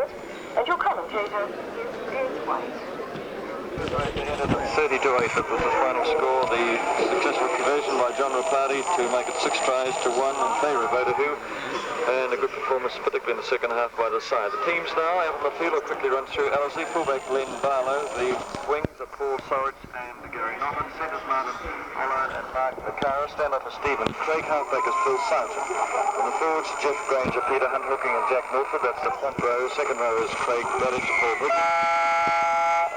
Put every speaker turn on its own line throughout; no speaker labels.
Albert, and your commentator is Ed White.
32-8, that was the final score. The successful conversion by John Rapati to make it 6 tries to 1 in favour of Otahu, and a good performance, particularly in the second half by the side. The teams now out on the field will quickly run through. LSE fullback Glenn Barlow, the wings are Paul Sorich and Gary Norton, centres Martin Hollard and Mark Vacara, stand up for Stephen Craig, halfback is Phil Sargent. In the forwards, Jeff Granger, Peter Hunt Hooking and Jack Milford, that's the front row. Second row is Craig Braddock, Paul Bridges.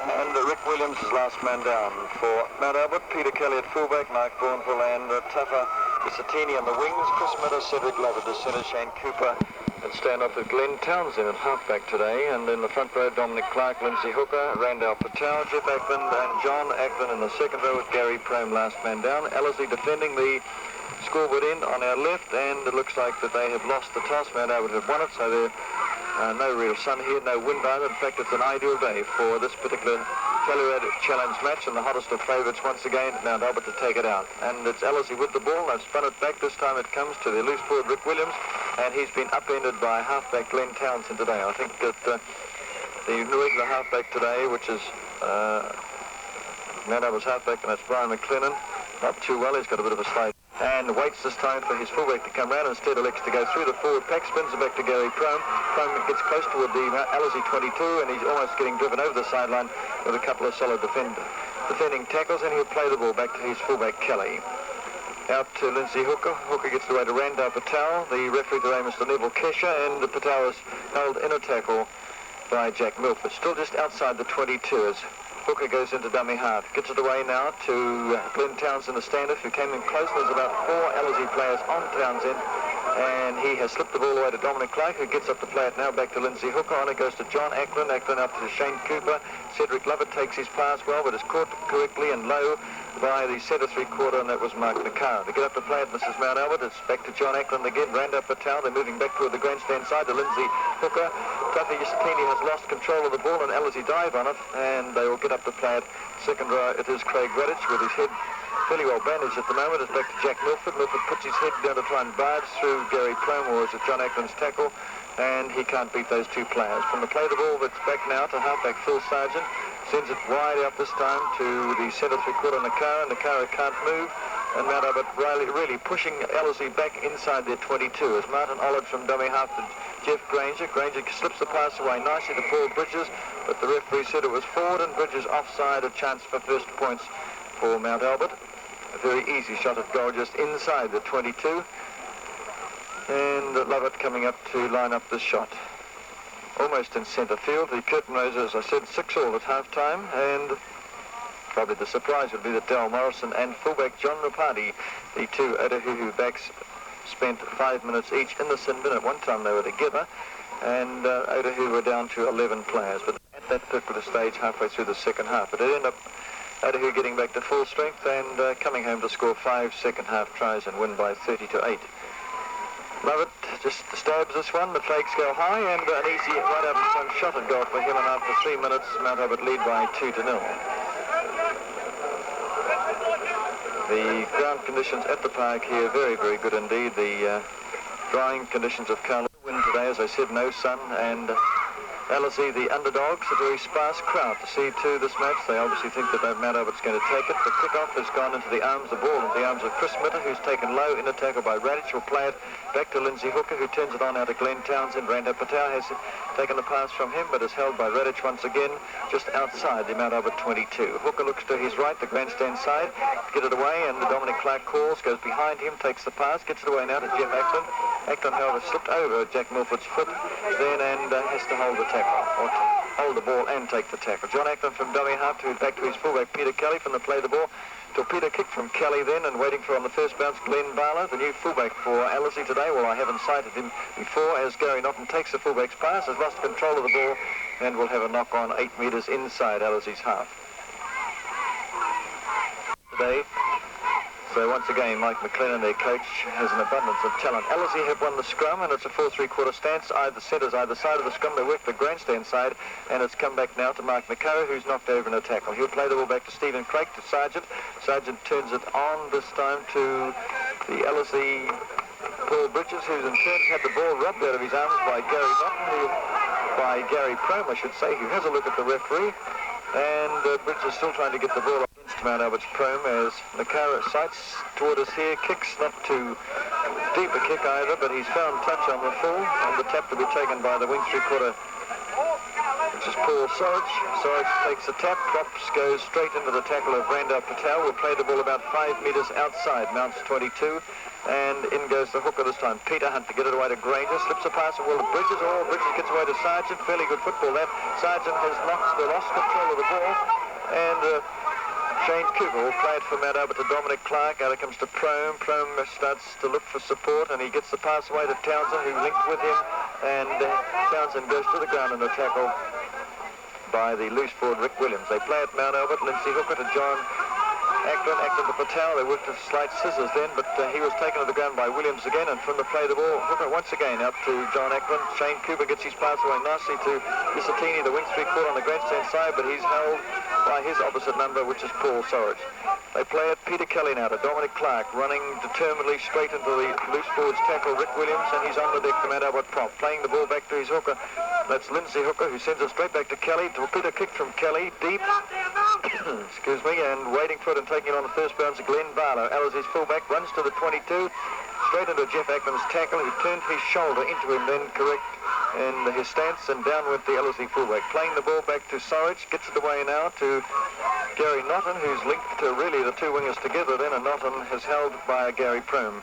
And Rick Williams is last man down. For Mount Albert, Peter Kelly at fullback, Mark Bourneville and Tuffa Isatini on the wings, Chris Mitter, Cedric Lovett, the centre, Shane Cooper, and stand off with Glenn Townsend at halfback today. And in the front row, Dominic Clark, Lindsay Hooker, Randall Patel, Jeff Ackland and John Ackland in the second row with Gary Prome last man down. LSE defending the scoreboard end on our left, and it looks like that they have lost the toss. Mount Albert have won it, so they're no real sun here, no wind either. In fact, it's an ideal day for this particular Telluride Challenge match, and the hottest of favourites once again, Mount Albert, to take it out. And it's LSE with the ball. They've spun it back. This time it comes to the loose forward Rick Williams, and he's been upended by halfback Glenn Townsend today. I think that the regular halfback today, which is Mount Albert's halfback, and that's Brian McLennan, not too well. He's got a bit of a slide. And waits this time for his fullback to come round. Instead elects to go through the forward pack, spins it back to Gary Prome. Prome gets close toward the LSE 22, and he's almost getting driven over the sideline with a couple of solid defending tackles, and he'll play the ball back to his fullback Kelly. Out to Lindsay Hooker. Hooker gets away to Randall Patel. The referee today, Mr. Neville Kesher, and the Patel is held in a tackle by Jack Milford. Still just outside the 22 as Hooker goes into dummy half. Gets it away now to Glenn Townsend, the standoff, who came in close. There's about 4 LSE players on Townsend, and he has slipped the ball away to Dominic Clark, who gets up to play it now back to Lindsay Hooker. On it goes to John Ackland. Ackland up to Shane Cooper. Cedric Lovett takes his pass well, but is caught correctly and low by the centre three-quarter, and that was Mark Nakara. To get up to play it, Mrs. Mount Albert, it's back to John Ackland again. Randall Patel, they're moving back toward the grandstand side to Lindsay Hooker. Tuffa Isatini has lost control of the ball, and LSE dive on it, and they will get up to play it. Second row, it is Craig Redditch with his head fairly well bandaged at the moment. It's back to Jack Milford. Milford puts his head down to try and barge through Gary Prome, or is it John Ackland's tackle, and he can't beat those two players. From the play the ball, it's back now to halfback Phil Sargent. Sends it wide out this time to the centre three-quarter Nakara. Nakara can't move, and Mount Albert really pushing LSE back inside their 22 as Martin Ollard from dummy half to Jeff Granger. Granger slips the pass away nicely to Paul Bridges, but the referee said it was forward and Bridges offside, a chance for first points for Mount Albert. A very easy shot at goal just inside the 22, and Lovett coming up to line up this shot. Almost in centre field. The curtain raiser, as I said, 6-all at half-time, and probably the surprise would be that Dal Morrison and fullback John Rapati, the two Otahuhu backs, spent 5 minutes each in the sin bin. At one time they were together, and Otahuhu were down to 11 players. But at that particular stage, halfway through the second half, it ended up Otahuhu getting back to full strength and coming home to score 5 second-half tries and win by 30-8. Lovett just stabs this one. The flags go high, and an easy right up front shot at goal for him, and after 3 minutes, Mount Albert lead by 2-0. The ground conditions at the park here very, very good indeed. The drying conditions of Carlisle. Wind today, as I said, no sun, and LSE, the underdogs, a very sparse crowd to see to this match. They obviously think that Mount Albert's going to take it. The kick-off has gone into the arms of the ball, into the arms of Chris Mitter, who's taken low in a tackle by Radic. Will play it back to Lindsay Hooker, who turns it on out to Glenn Townsend. Randall Patel has taken the pass from him, but is held by Radic once again, just outside the Mount Albert 22. Hooker looks to his right, the grandstand side, get it away, and the Dominic Clark calls, goes behind him, takes the pass, gets it away now to Jeff Ackland. Ackland, however, slipped over Jack Milford's foot then and has to hold the tackle, or hold the ball and take the tackle. John Ackland from dummy half to back to his fullback Peter Kelly from the play the ball. Torpedo kick from Kelly then, and waiting for on the first bounce Glenn Barlow, the new fullback for LSE today. Well, I haven't cited him before, as Gary Norton takes the fullback's pass, has lost control of the ball, and will have a knock on 8 metres inside LSE's half. Today, so once again, Mike McLennan, their coach, has an abundance of talent. LSE have won the scrum, and it's a 4-3-quarter stance. Either centres either side of the scrum. They work the grandstand side, and it's come back now to Mark Nakara, who's knocked over in a tackle. He'll play the ball back to Stephen Craig, to Sargent. Sargent turns it on this time to the LSE Paul Bridges, who's in turn had the ball robbed out of his arms by Gary Norton, who by Gary Prome, I should say, who has a look at the referee. And Bridges still trying to get the ball against Mount Albert's Prome as Nakara sights toward us here, kicks not too deep a kick either, but he's found touch on the full, and the tap to be taken by the wing three-quarter, which is Paul Sorich. Sorich takes the tap, Props goes straight into the tackle of Randall Patel, will play the ball about 5 metres outside Mount's 22, and in goes the hooker this time. Peter Hunt to get it away to Granger, slips a pass and Will to Bridges. Oh, Bridges gets away to Sargent, fairly good football there. Sargent has lost control of the ball, and Shane Cooper will play it for Mount Albert to Dominic Clark. Out it comes to Prome. Prome starts to look for support, and he gets the pass away to Townsend, who linked with him, and Townsend goes to the ground in a tackle by the loose forward Rick Williams. They play at Mount Albert. Lindsay Hooker to John Ackland to Patel. They worked with slight scissors then, but he was taken to the ground by Williams again, and from the play the ball, Hooker once again out to John Ackland. Shane Cooper gets his pass away nicely to Isatini, the wing three-quarter on the grandstand side, but he's held by his opposite number, which is Paul Sorich. They play at Peter Kelly now to Dominic Clark, running determinedly straight into the loose forwards tackle Rick Williams, and he's on the deck to Mount Albert Prop, playing the ball back to his hooker. That's Lindsay Hooker, who sends it straight back to Kelly. Torpedo kick from Kelly, deep, excuse me, and waiting for it and taking it on the first bounce, Glenn Barlow. Alice's fullback runs to the 22, straight into Jeff Ackland's tackle, who turned his shoulder into him, then correct in his stance, and down went the LSE fullback. Playing the ball back to Sorich, gets it away now to Gary Notton, who's linked to really the two wingers together then, and Notton has held by Gary Prome.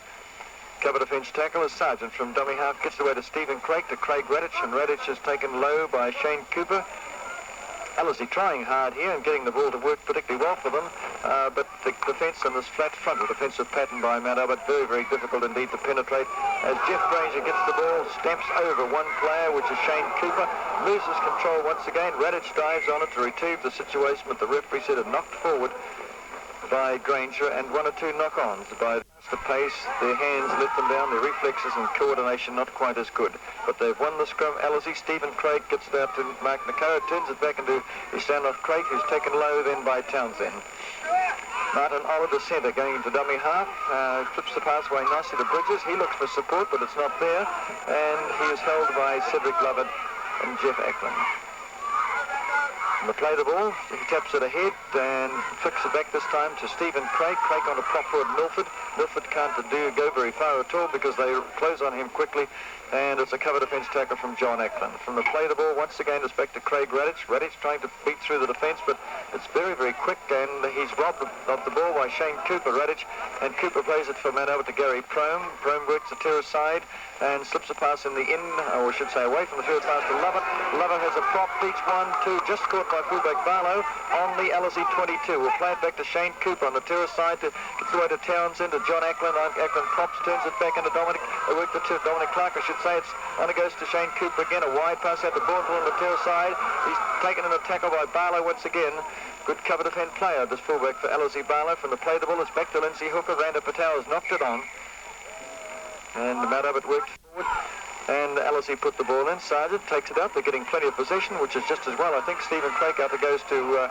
Cover defence tackle is Sargent from dummy half, gets away to Stephen Craig, to Craig Radich, and Radich is taken low by Shane Cooper. LSE trying hard here and getting the ball to work particularly well for them, but the defence and this flat frontal defensive pattern by Mount Albert, very, very difficult indeed to penetrate. As Jeff Granger gets the ball, stamps over one player, which is Shane Cooper, loses control once again. Radich dives on it to retrieve the situation, but the referee said it knocked forward by Granger, and one or two knock-ons by the pace. Their hands let them down, their reflexes and coordination not quite as good. But they've won the scrum. LSE, Stephen Craig gets it out to Mark Nakara, turns it back into his standoff Craig, who's taken low then by Townsend. Martin Oliver, the centre, going into dummy half, flips the pass away nicely to Bridges. He looks for support, but it's not there, and he is held by Cedric Lovett and Jeff Ackland. And the play the ball, he taps it ahead and flicks it back this time to Stephen Craig. Craig on to prop forward Milford. Milford can't go very far at all because they close on him quickly, and it's a cover defence tackle from John Ackland. From the play the ball, once again it's back to Craig Radich. Radich trying to beat through the defence, but it's very, very quick, and he's robbed of the ball by Shane Cooper. Radich, and Cooper plays it for Mount Albert to Gary Prome. Prome works the terrace side and slips a pass in the in, or I should say away from the field pass to Lovett. Lovett has a prop, beats 1-2, just caught by fullback Barlow on the LSE 22. We'll play it back to Shane Cooper on the terrace side, gets away to Townsend, to John Ackland. Ackland props, turns it back into Dominic. They work the Dominic Clark, I should say. It's on, it goes to Shane Cooper again, a wide pass out to Bournemouth on the terrace side. He's taken in a tackle by Barlow once again. Good cover defence player, this fullback for LSE Barlow. From the play the ball, it's back to Lindsay Hooker. Randa Patel has knocked it on, and Mount Albert worked forward, and LSE put the ball in. Sargent takes it out. They're getting plenty of possession, which is just as well. I think Stephen Craig out there goes to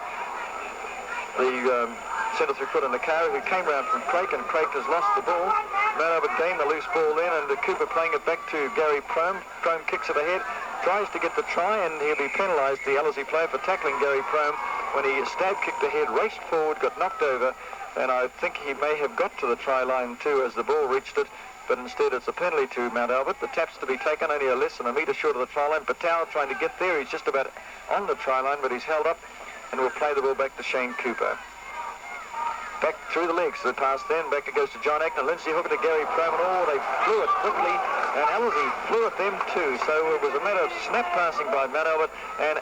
the centre three-foot in the car, who came round from Craig, and Craig has lost the ball. Mount Albert gained the loose ball then, and Cooper playing it back to Gary Prome. Prome kicks it ahead, tries to get the try, and he'll be penalised, the LSE player, for tackling Gary Prome when he stab-kicked ahead, raced forward, got knocked over, and I think he may have got to the try line too as the ball reached it, but instead it's a penalty to Mount Albert. The tap's to be taken, only a less than a metre short of the try line. Patel trying to get there, he's just about on the try line, but he's held up, and we'll play the ball back to Shane Cooper. Back through the legs, the pass then, back it goes to John Ackland, Lindsay Hooker to Gary Prome, and oh, they flew it quickly, and LSE flew at them too, so it was a matter of snap passing by Mount Albert, and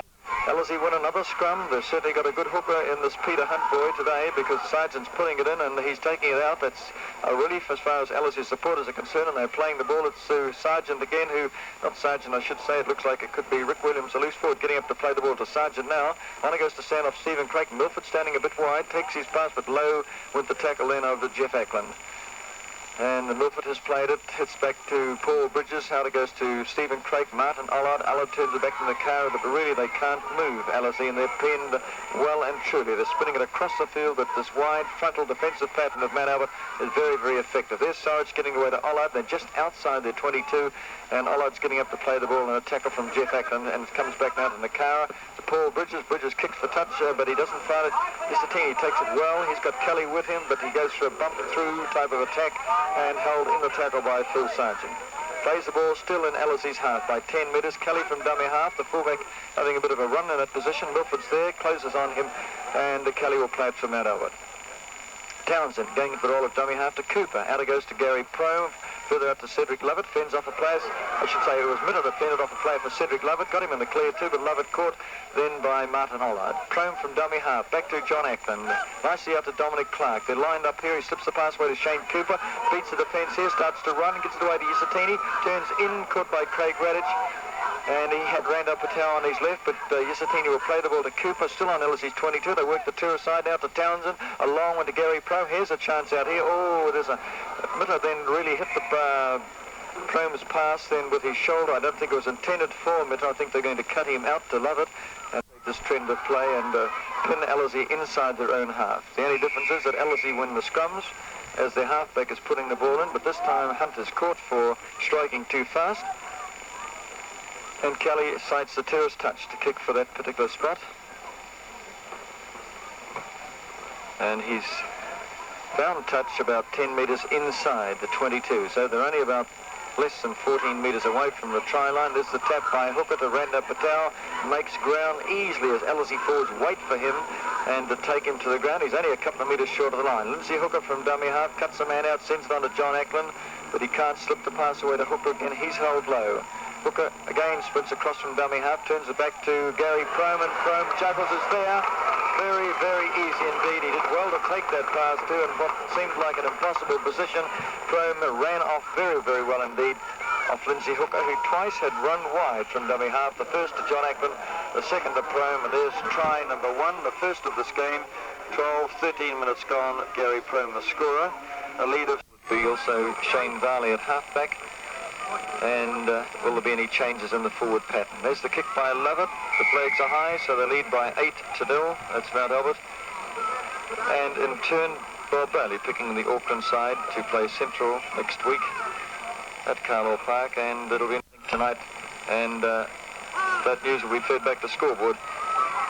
LSE won another scrum. They've certainly got a good hooker in this Peter Hunt boy today, because Sargent's putting it in and he's taking it out. That's a relief as far as LSE supporters are concerned, and they're playing the ball. It's Sargent again, who, not Sargent, I should say, it looks like it could be Rick Williams, a loose forward, getting up to play the ball to Sargent now. On it goes to stand off Stephen Craig. Milford standing a bit wide, takes his pass, but low with the tackle then over Jeff Ackland. And Milford has played it. Hits back to Paul Bridges. Out it goes to Stephen Craig, Martin Allard. Allard turns it back from the car, but really they can't move Alizé, and they're pinned well and truly. They're spinning it across the field, but this wide frontal defensive pattern of Mount Albert is very, very effective. There's Sarge getting away to Allard. They're just outside their 22, and Allard's getting up to play the ball, and a tackle from Jeff Ackland, and it comes back now to Nakara. To Paul Bridges. Bridges kicks for touch, but he doesn't find it. Isatini takes it well. He's got Kelly with him, but he goes for a bump through type of attack, and held in the tackle by Phil Sargent. Plays the ball still in Alizé's half by 10 metres. Kelly from dummy half, the fullback having a bit of a run in that position. Milford's there, closes on him, and Kelly will play it from Mount Albert. Townsend going for the role of dummy half to Cooper. Out it goes to Gary Prome. Further out to Cedric Lovett. Fends off a player. I should say it was Mitter that fended off a player for Cedric Lovett. Got him in the clear too, but Lovett caught then by Martin Allard. Prome from dummy half. Back to John Ackland. Nicely out to Dominic Clark. They're lined up here. He slips the pass away to Shane Cooper. Beats the defence here. Starts to run. Gets it away to Isatini. Turns in. Caught by Craig Radich. And he had Randall Patel on his left, but Isatini will play the ball to Cooper, still on Alizé's 22. They work the tour side now to Townsend, a long one to Gary Prome. Here's a chance out here. Oh, there's a Mitter then really hit the Prome's pass then with his shoulder. I don't think it was intended for Mitter. I think they're going to cut him out to Lovett and take this trend of play and pin Alizé inside their own half. The only difference is that Alizé win the scrums as their halfback is putting the ball in, but this time Hunt is caught for striking too fast. And Kelly cites the terrace touch to kick for that particular spot. And he's found touch about 10 metres inside the 22. So they're only about less than 14 metres away from the try line. There's the tap by Hooker to Randall Patel. Makes ground easily as Alizé forwards wait for him and to take him to the ground. He's only a couple of metres short of the line. Lindsay Hooker from dummy half cuts the man out, sends it on to John Ackland, but he can't slip the pass away to Hooker again. He's held low. Hooker again sprints across from dummy half, turns it back to Gary Prome, and Prome juggles is there. Very, very easy indeed. He did well to take that pass too, in what seemed like an impossible position. Prome ran off very, very well indeed off Lindsay Hooker, who twice had run wide from dummy half. The first to John Ackland, the second to Prome, and there's try number one, the first of this game. 13 minutes gone. Gary Prome the scorer. A lead of also Shane Varley at halfback. And will there be any changes in the forward pattern? There's the kick by Lovett. The flags are high, so they lead by 8-0. That's Mount Albert. And in turn, Bob Bailey picking the Auckland side to play Central next week at Carlisle Park, and it'll be tonight. And that news will be fed back to scoreboard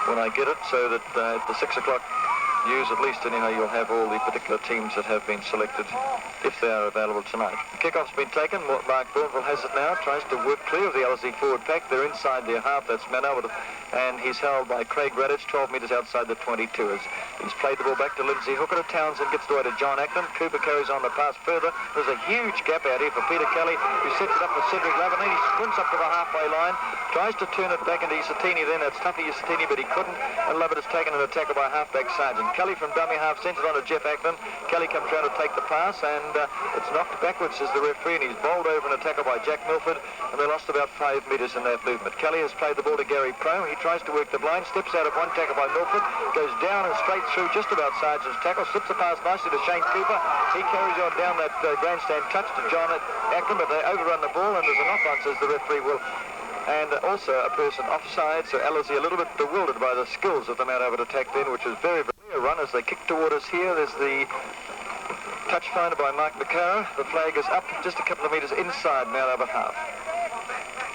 when I get it, so that at the 6 o'clock news, at least anyhow, you'll have all the particular teams that have been selected if they are available tonight. The kickoff's been taken. Mark Bourneville has it now, tries to work clear of the Alizé forward pack. They're inside their half. That's Mount Albert, and he's held by Craig Radich, 12 metres outside the 22. He's played the ball back to Lindsay Hooker. Townsend gets away to John Ackland. Cooper carries on the pass further. There's a huge gap out here for Peter Kelly, who sets it up for Cedric Lovett. He sprints up to the halfway line, tries to turn it back into Isatini. Then that's tough for Isatini, but he couldn't, and Lovett is taken an attack by halfback Sargent. Kelly from dummy half sends it on to Jeff Ackland. Kelly comes round to take the pass, and it's knocked backwards, says the referee, and he's bowled over an attacker by Jack Milford, and they lost about 5 metres in that movement. Kelly has played the ball to Gary Prome. He tries to work the blind, steps out of one tackle by Milford, goes down and straight through just about Sargent's tackle, slips the pass nicely to Shane Cooper. He carries on down that grandstand touch to John Ackland, but they overrun the ball, and there's a knock-on, says the referee. Will. And also a person offside, so Alizé a little bit bewildered by the skills of the Mount Albert attack then, which was very, very a run as they kick toward us here. There's the touch finder by Mark McCara. The flag is up just a couple of metres inside Mount Albert half.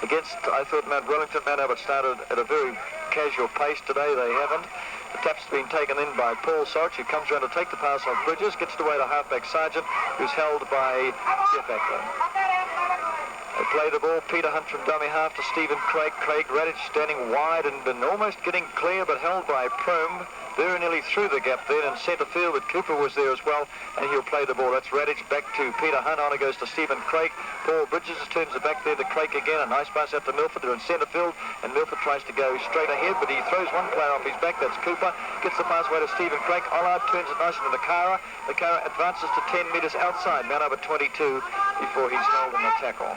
Against, I thought, Mount Wellington, Mount Albert started at a very casual pace today. They haven't. The tap's been taken in by Paul Sorch, who comes around to take the pass off Bridges, gets it away to halfback Sargent, who's held by Jeff Ackland. They play the ball. Peter Hunt from dummy half to Stephen Craig. Craig Radich standing wide and been almost getting clear, but held by Prome. Very nearly through the gap there in centre field, but Cooper was there as well, and he'll play the ball. That's Radich back to Peter Hunt. On it goes to Stephen Craig. Paul Bridges turns it back there to Craig again. A nice pass out to Milford. They're in centre field, and Milford tries to go straight ahead, but he throws one player off his back. That's Cooper. Gets the pass away to Stephen Craig. Allard turns it nicely to Nakara. Nakara advances to 10 metres outside Mount Albert 22 before he's held in the tackle.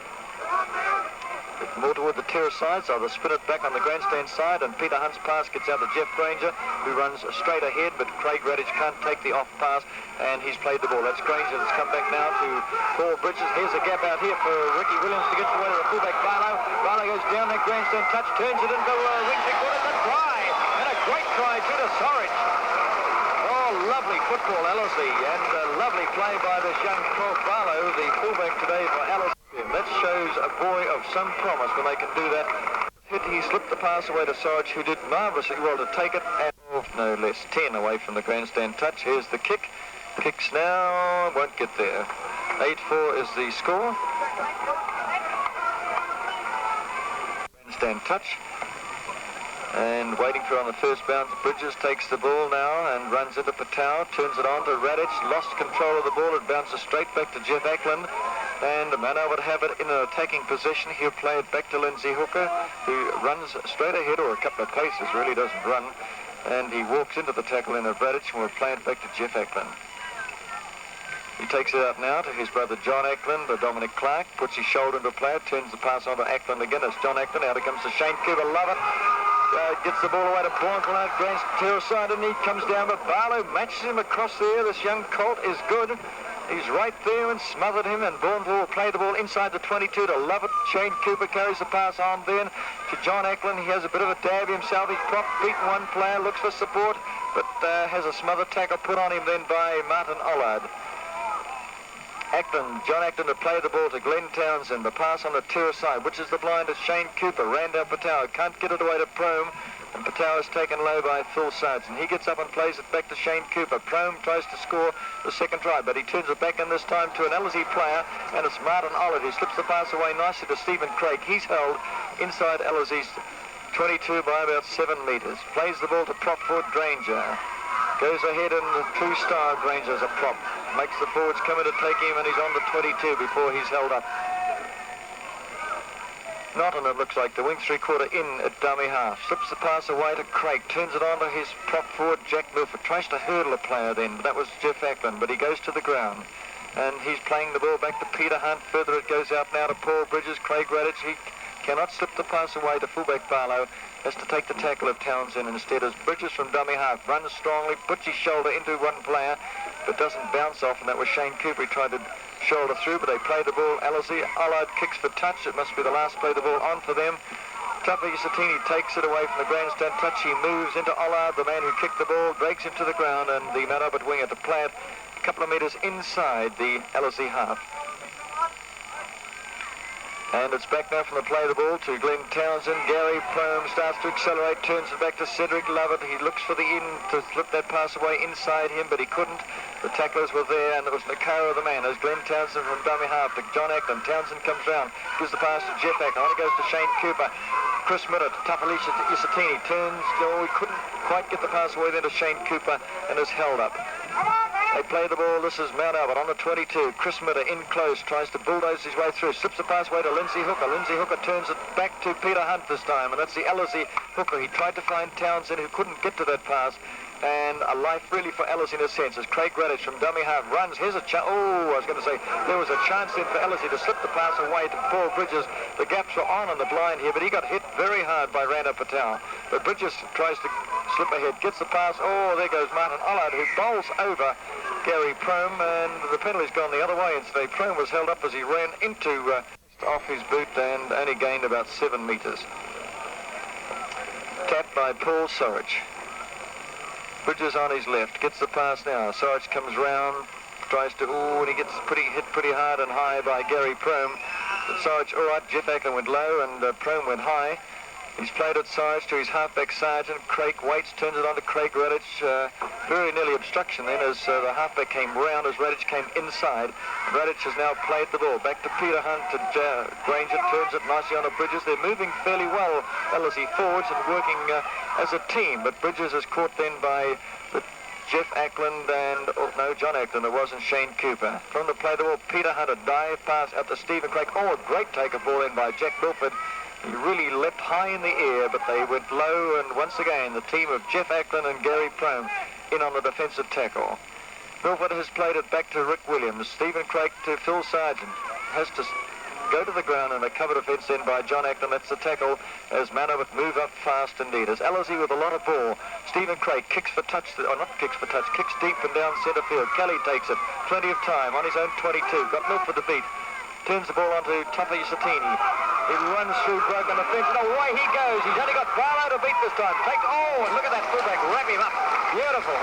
more toward the terrace side, so they'll spin it back on the grandstand side, and Peter Hunt's pass gets out to Jeff Granger, who runs straight ahead, but Craig Radich can't take the off pass, and he's played the ball. That's Granger that's come back now to Paul Bridges. Here's a gap out here for Ricky Williams to get away to the fullback Barlow. Barlow goes down that grandstand touch, turns it into wing three-quarters, a try, and a great try to the Sorridge. Oh, lovely football, Ellerslie, and a lovely play by this young Colt Barlow, the fullback today for Ellerslie. That shows a boy of some promise when they can do that. He slipped the pass away to Sorridge, who did marvellously well to take it, and no less 10 away from the grandstand touch. Here's the kick. Kicks now, won't get there. 8-4 is the score. Grandstand touch. And waiting for on the first bounce, Bridges takes the ball now and runs into Patau, turns it on to Radich, lost control of the ball, it bounces straight back to Jeff Ackland, and Mano would have it in an attacking position. He'll play it back to Lindsay Hooker, who runs straight ahead, or a couple of paces, really doesn't run, and he walks into the tackle in of Radich and will play it back to Jeff Ackland. He takes it out now to his brother John Ackland, Dominic Clark, puts his shoulder into play, turns the pass on to Ackland again. It's John Ackland, out it comes to Shane Cooper, love it. Gets the ball away to Bournemouth out Grant's terrace side, and he comes down, but Barlow matches him across there. This young colt is good. He's right there and smothered him, and Bournemouth will play the ball inside the 22 to love it. Shane Cooper carries the pass on then to John Ackland. He has a bit of a dab himself. He's beaten one player, looks for support, but has a smothered tackle put on him then by Martin Ollard. John Ackland to play the ball to Glenn Townsend. The pass on the terrace side, which is the blind is Shane Cooper. Ran down Patau, can't get it away to Prome, and Patau is taken low by Phil Sargent. He gets up and plays it back to Shane Cooper. Prome tries to score the second try, but he turns it back in this time to an Ellerslie player, and it's Martin Ollard who slips the pass away nicely to Stephen Craig. He's held inside Ellerslie's 22 by about 7 metres. Plays the ball to prop forward Granger. Goes ahead in the two-star Granger as a prop. Makes the forwards come in to take him, and he's on the 22 before he's held up. Norton, it looks like, the wing three-quarter in at dummy half. Slips the pass away to Craig. Turns it on to his prop forward, Jack Milford. Tries to hurdle a player then, but that was Jeff Ackland, but he goes to the ground. And he's playing the ball back to Peter Hunt. Further it goes out now to Paul Bridges. Craig Radich, he cannot slip the pass away to fullback Barlow. Has to take the tackle of Townsend instead, as Bridges from dummy half runs strongly, puts his shoulder into one player, but doesn't bounce off, and that was Shane Cooper. He tried to shoulder through, but they play the ball. Ellerslie, Ollard kicks for touch. It must be the last play the ball on for them. Tupper Isatini takes it away from the grandstand touch. He moves into Ollard, the man who kicked the ball, drags him to the ground, and the man up at winger to play it a couple of metres inside the Ellerslie half. And it's back now from the play of the ball to Glenn Townsend. Gary Prome starts to accelerate, turns it back to Cedric Lovett. He looks for the in to slip that pass away inside him, but he couldn't. The tacklers were there, and it was Nakara the man. As Glenn Townsend from dummy half to John Ackland. Townsend comes round, gives the pass to Jeff Ackland. On it goes to Shane Cooper. Chris Mitter to Tafalisha Isatini. Turns, he couldn't quite get the pass away then to Shane Cooper, and is held up. They play the ball. This is Mount Albert on the 22. Chris Mitter in close, tries to bulldoze his way through. Slips the pass away to Lindsay Hooker. Lindsay Hooker turns it back to Peter Hunt this time, and that's the Ellerslie hooker. He tried to find Townsend, who couldn't get to that pass. And a life really for Ellerslie in a sense, as Craig Radich from dummy half runs. Here's a chance. Oh, I was going to say, there was a chance then for Ellerslie to slip the pass away to Paul Bridges. The gaps were on the blind here, but he got hit very hard by Randa Patel. But Bridges tries to slip ahead, gets the pass. Oh, there goes Martin Ollard, who bowls over Gary Prome, and the penalty's gone the other way. Instead, Prome was held up as he ran into off his boot and only gained about 7 metres. Tapped by Paul Sorridge. Bridges on his left, gets the pass now. Sorridge comes round, tries to, and he gets hit pretty hard and high by Gary Prome. But Sorridge, all right, Jeff Ackland went low and Prome went high. He's played it Sorridge to his halfback Sargent. Craig waits, turns it on to Craig Radich. Very nearly obstruction then as the halfback came round as Radich came inside. Radich has now played the ball back to Peter Hunt, to Granger, turns it nicely on to Bridges. They're moving fairly well, Ellerslie forwards, and working as a team, but Bridges is caught then by Jeff Ackland and, John Ackland. It wasn't Shane Cooper. From the play the ball, Peter Hunt, a dive pass out to Stephen Craig. Oh, a great take of ball in by Jack Milford. He really leapt high in the air, but they went low, and once again the team of Jeff Ackland and Gary Prome in on the defensive tackle. Milford has played it back to Rick Williams. Stephen Craig to Phil Sargent. Has to go to the ground and a cover defence in by John Acton. That's the tackle as Manabutt move up fast indeed. As Alizé with a lot of ball. Stephen Craig kicks for touch, or not kicks for touch, kicks deep and down centre field. Kelly takes it. Plenty of time on his own 22. Got Milford to beat. Turns the ball onto Tuffy Satini. He runs through broken defence and away he goes. He's only got Barlow to beat this time. And look at that fullback. Wrap him up. Beautiful.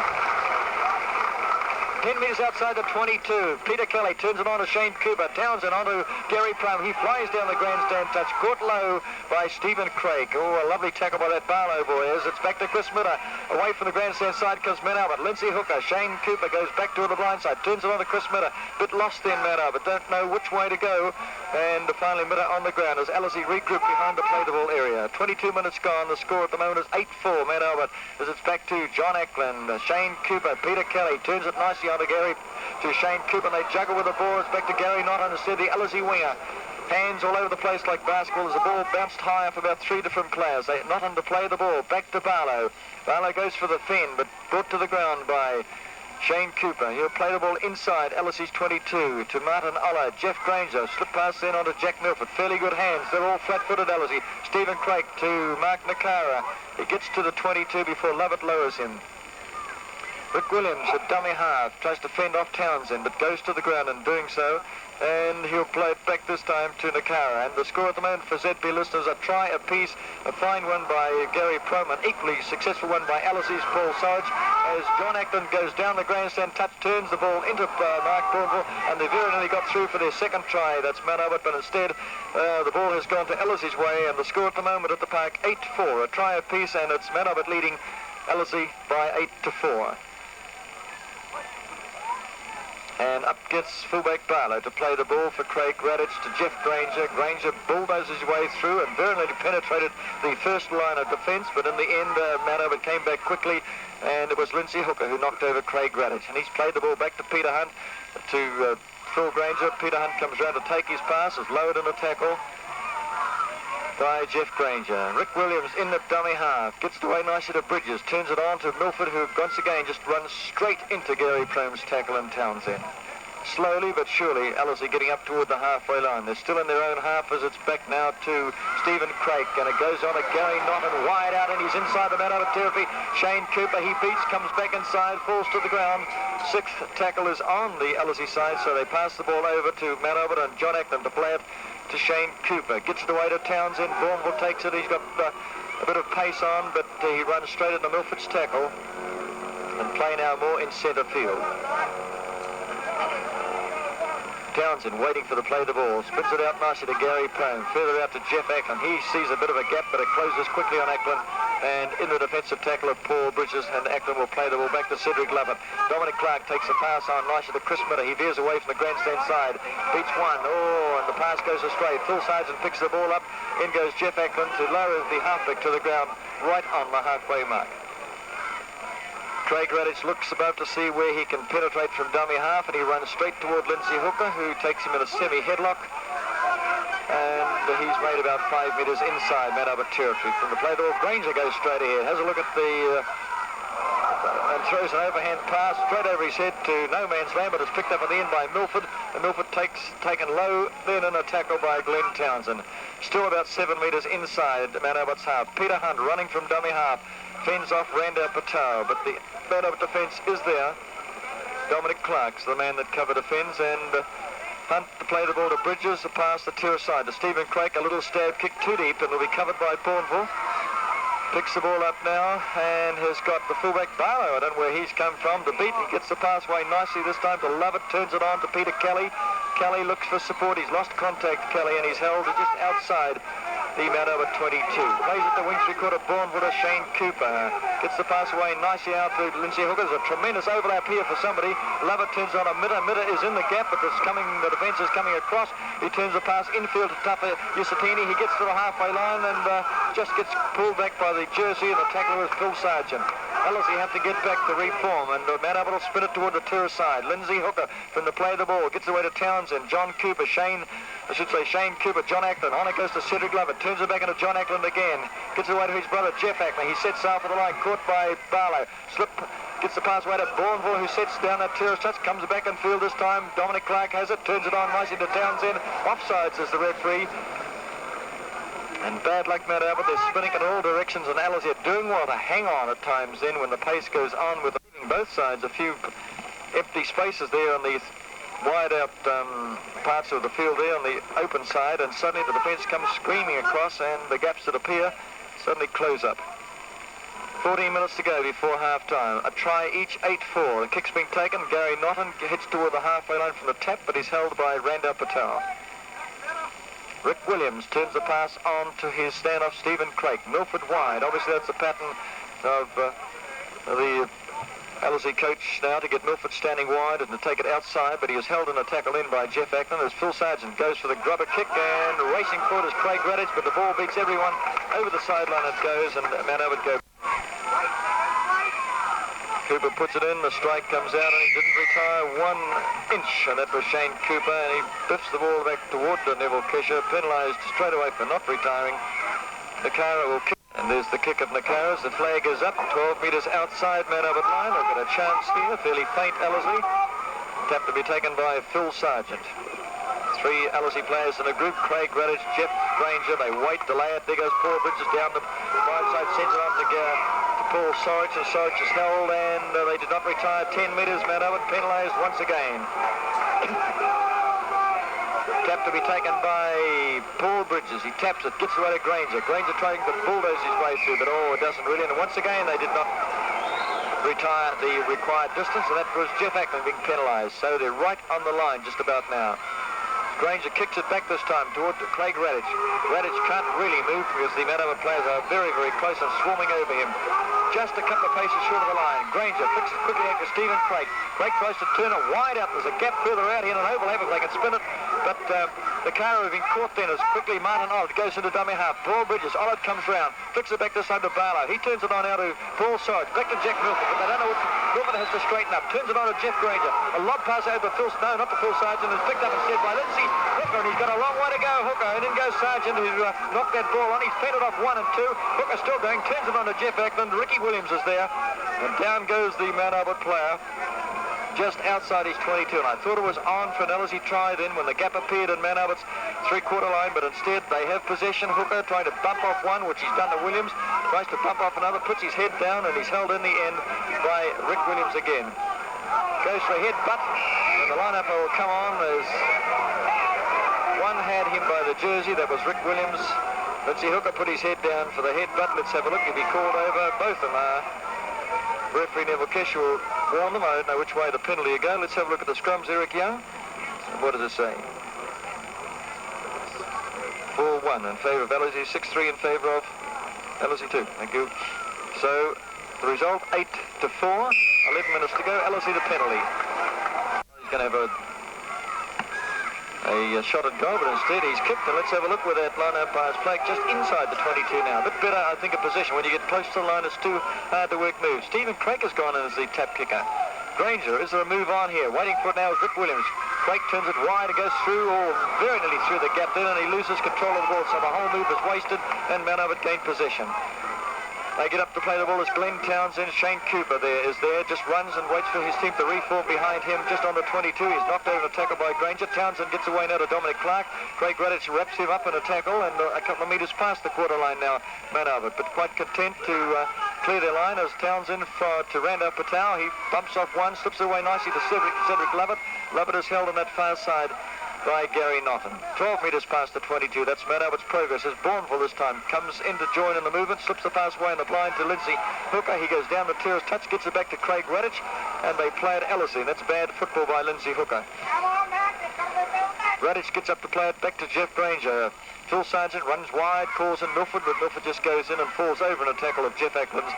10 metres outside the 22. Peter Kelly turns it on to Shane Cooper. Townsend onto Gary Plum. He flies down the grandstand touch. Caught low by Stephen Craig. Oh, a lovely tackle by that Barlow boy. As it's back to Chris Mitter. Away from the grandstand side comes Manabutt. Lindsay Hooker. Shane Cooper goes back to the blind side. Turns it on to Chris Mitter. Bit lost then Manabutt. Don't know which way to go. And finally Mitter on the ground as Alizé regrouped behind the play the ball area. 22 minutes gone. The score at the moment is 8-4 Manabutt as it's back to John Ackland. Shane Cooper. Peter Kelly turns it nicely onto Gary, to Shane Cooper. They juggle with the ball. It's back to Gary Knott instead the Alizé winger. Hands all over the place like basketball as the ball bounced high off about 3 different players. They not on to play the ball. Back to Barlow. Barlow goes for the fin, but brought to the ground by Shane Cooper. He'll play the ball inside Alizé's 22 to Martin Oller. Jeff Granger. Slip pass then onto Jack Milford. Fairly good hands. They're all flat-footed Alizé. Stephen Craig to Mark Nakara. He gets to the 22 before Lovett lowers him. Rick Williams at dummy half tries to fend off Townsend but goes to the ground in doing so, and he'll play it back this time to Nakara. And the score at the moment for ZB listeners, a try apiece, a fine one by Gary Proman, equally successful one by Alizé's Paul Sarge as John Acton goes down the grandstand touch, turns the ball into Mark Bourneville, and they very nearly got through for their second try. That's Manabutt, but instead the ball has gone to Alizé's way, and the score at the moment at the park 8-4, a try apiece, and it's Manabutt leading Alizé by 8-4. And up gets fullback Barlow to play the ball for Craig Radich to Jeff Granger. Granger bulldozes his way through and very nearly penetrated the first line of defence, but in the end Manabutt came back quickly, and it was Lindsay Hooker who knocked over Craig Radich. And he's played the ball back to Peter Hunt to Phil Granger. Peter Hunt comes round to take his pass, is lowered in the tackle by Jeff Granger. Rick Williams in the dummy half, gets it away nicely to Bridges, turns it on to Milford, who once again just runs straight into Gary Plum's tackle and Townsend. Slowly but surely, Alizé getting up toward the halfway line. They're still in their own half as it's back now to Stephen Craig, and it goes on to Gary Knott and wide out, and he's inside the Manabutt territory. Shane Cooper, he beats, comes back inside, falls to the ground. Sixth tackle is on the Alizé side, so they pass the ball over to Manabutt and John Acton to play it to Shane Cooper. Gets it away to Townsend. Bourneville takes it. He's got a bit of pace on, but he runs straight into Milford's tackle and play now more in centre field. Townsend waiting for the play the ball. Spins it out nicely to Gary Plum. Further out to Jeff Ackland. He sees a bit of a gap, but it closes quickly on Ackland. And in the defensive tackle of Paul Bridges, and Ackland will play the ball back to Cedric Lovett. Dominic Clark takes the pass on nicely to Chris Mitter. He veers away from the grandstand side. Beats one. Oh, and the pass goes astray. Phil Sargent picks the ball up. In goes Jeff Ackland to lower the halfback to the ground right on the halfway mark. Craig Radich looks above to see where he can penetrate from dummy half, and he runs straight toward Lindsay Hooker, who takes him in a semi-headlock. And he's made about 5 metres inside Manabutt territory. From the play ball, Granger goes straight ahead, has a look at the... and throws an overhand pass straight over his head to no man's land, but it's picked up at the end by Milford, and Milford taken low, then in a tackle by Glenn Townsend. Still about 7 metres inside Manabutt's half. Peter Hunt running from dummy half, fends off Randall Patel, but the Manabutt defence is there. Dominic Clark's the man that covered defence, and Hunt to play the ball to Bridges, the pass the terrace side to Stephen Craig, a little stab kick too deep, and will be covered by Bourneville. Picks the ball up now and has got the fullback Barlow. I don't know where he's come from to beat. He gets the pass away nicely this time to Lovett, turns it on to Peter Kelly. Kelly looks for support. He's lost contact, Kelly, and he's held just outside the Manabutt 22. Plays it to wing three-quarter Bourneville to Shane Cooper. Gets the pass away nicely out to Lindsay Hooker. There's a tremendous overlap here for somebody. Lovett turns on a Mitter. Mitter is in the gap, but the defence is coming across. He turns the pass infield to Tuffy Satini. He gets to the halfway line and just gets pulled back by the jersey, and the tackler is Phil Sargent. Alizé have to get back to reform, and Manabutt will spin it toward the terrace side. Lindsay Hooker from the play the ball gets away to Townsend. John Cooper, Shane Cooper, John Ackland. On it goes to Cedric Lovett. Turns it back into John Ackland again. Gets away to his brother Jeff Ackland. He sets south of the line, caught by Barlow. Slip gets the pass away to Bourneville, who sets down that terrace touch, comes back in field this time. Dominic Clark has it, turns it on nicely to Townsend. Offsides as the referee. And bad luck, Mount Albert. They're spinning in all directions, and Alice are doing well to hang on at times then when the pace goes on with both sides. A few empty spaces there on the wide out parts of the field there on the open side, and suddenly the defence comes screaming across, and the gaps that appear suddenly close up. 14 minutes to go before half-time. A try each, 8-4. The kick's been taken. Gary Naughton hits toward the halfway line from the tap, but he's held by Randall Patel. Rick Williams turns the pass on to his standoff, Stephen Craig. Milford wide. Obviously, that's the pattern of the LSE coach now, to get Milford standing wide and to take it outside, but he is held in a tackle in by Jeff Ackland as Phil Sargent goes for the grubber kick, and racing forward is Craig Radich, but the ball beats everyone. Over the sideline it goes, and Mount Albert go. Cooper puts it in, the strike comes out, and he didn't retire 1 inch, and that was Shane Cooper, and he biffs the ball back toward Neville Kesher, penalised straight away for not retiring. Nakara will kick, and there's the kick of Nakara's. The flag is up, 12 metres outside Mount Albert line. They've got a chance here, fairly faint LSE. Tap to be taken by Phil Sargent. 3 LSE players in a group, Craig Radich, Jeff Granger. They wait, delay it. There goes Paul Bridges down the right side, sends it on to Paul Sorich, and Sorich is held, and they did not retire 10 metres. Mount Albert penalised once again. Tap to be taken by Paul Bridges. He taps it, gets away to Granger. Granger trying to bulldoze his way through, but it doesn't really. And once again, they did not retire the required distance, and that was Jeff Ackland being penalised. So they're right on the line just about now. Granger kicks it back this time toward Craig Radich. Radich can't really move because the Mount Albert players are very, very close and swarming over him. Just a couple of paces short of the line. Granger flicks it quickly out to Stephen Craig. Craig tries to turn it wide out. There's a gap further out here, and an overlap if they can spin it. But the car having caught then as quickly Martin Ollard goes into dummy half. Paul Bridges, Ollard comes round, flicks it back this time to Barlow. He turns it on out to Paul Sorich, back to Jack Milford, but they don't know what Milford has to straighten up. Turns it on to Jeff Granger. A lob pass over to Phil, no, not to Phil Sargent, is picked up instead by Lindsay Hooker, and he's got a long way to go, Hooker, and then goes Sargent, who knocked that ball on. He's fended off 1 and 2. Hooker still going, turns it on to Jeff Ackland. Ricky Williams is there, and down goes the Mount Albert player, just outside his 22, and I thought it was on for an LSE try then when the gap appeared in Mount Albert's three-quarter line, but instead they have possession. Hooker trying to bump off one, which he's done to Williams, tries to bump off another, puts his head down, and he's held in the end by Rick Williams again. Goes for a headbutt, and the lineup will come on. There's one had him by the jersey, that was Rick Williams. Lindsay Hooker put his head down for the headbutt. Let's have a look if he called over. Both of them are. Referee Neville Kesher will warn them. I don't know which way the penalty will go. Let's have a look at the scrums, Eric Young. What does it say? 4-1 in favour of LSE, 6-3 in favour of LSE 2. Thank you. So the result, 8-4, 11 minutes to go. LSE the penalty. He's going to have a shot at goal, but instead he's kicked, and let's have a look where that line umpire's flag, just inside the 22 now. A bit better, I think, a position. When you get close to the line, it's too hard to work moves. Stephen Craig has gone in as the tap kicker. Granger, is there a move on here? Waiting for it now is Rick Williams. Craig turns it wide, it goes through, very nearly through the gap then, and he loses control of the ball, so the whole move is wasted, and Mount Albert gained possession. They get up to play the ball as Glenn Townsend. Shane Cooper is there, just runs and waits for his team to reform behind him, just on the 22. He's knocked over a tackle by Granger. Townsend gets away now to Dominic Clark. Craig Radich wraps him up in a tackle, and a couple of metres past the quarter line now, Mount Albert, but quite content to clear their line as Townsend to Randall Patel. He bumps off one, slips away nicely to Cedric Lovett. Lovett is held on that far side by Gary Naughton. 12 metres past the 22. That's Mount Albert's progress as Bourneville this time comes in to join in the movement, slips the pass away in the blind to Lindsay Hooker. He goes down the terrace touch, gets it back to Craig Radich, and they play at LSE, and that's bad football by Lindsay Hooker. Radich gets up to play it back to Jeff Granger. Phil Sargent runs wide, calls in Milford, but Milford just goes in and falls over in a tackle of Jeff Ackland's.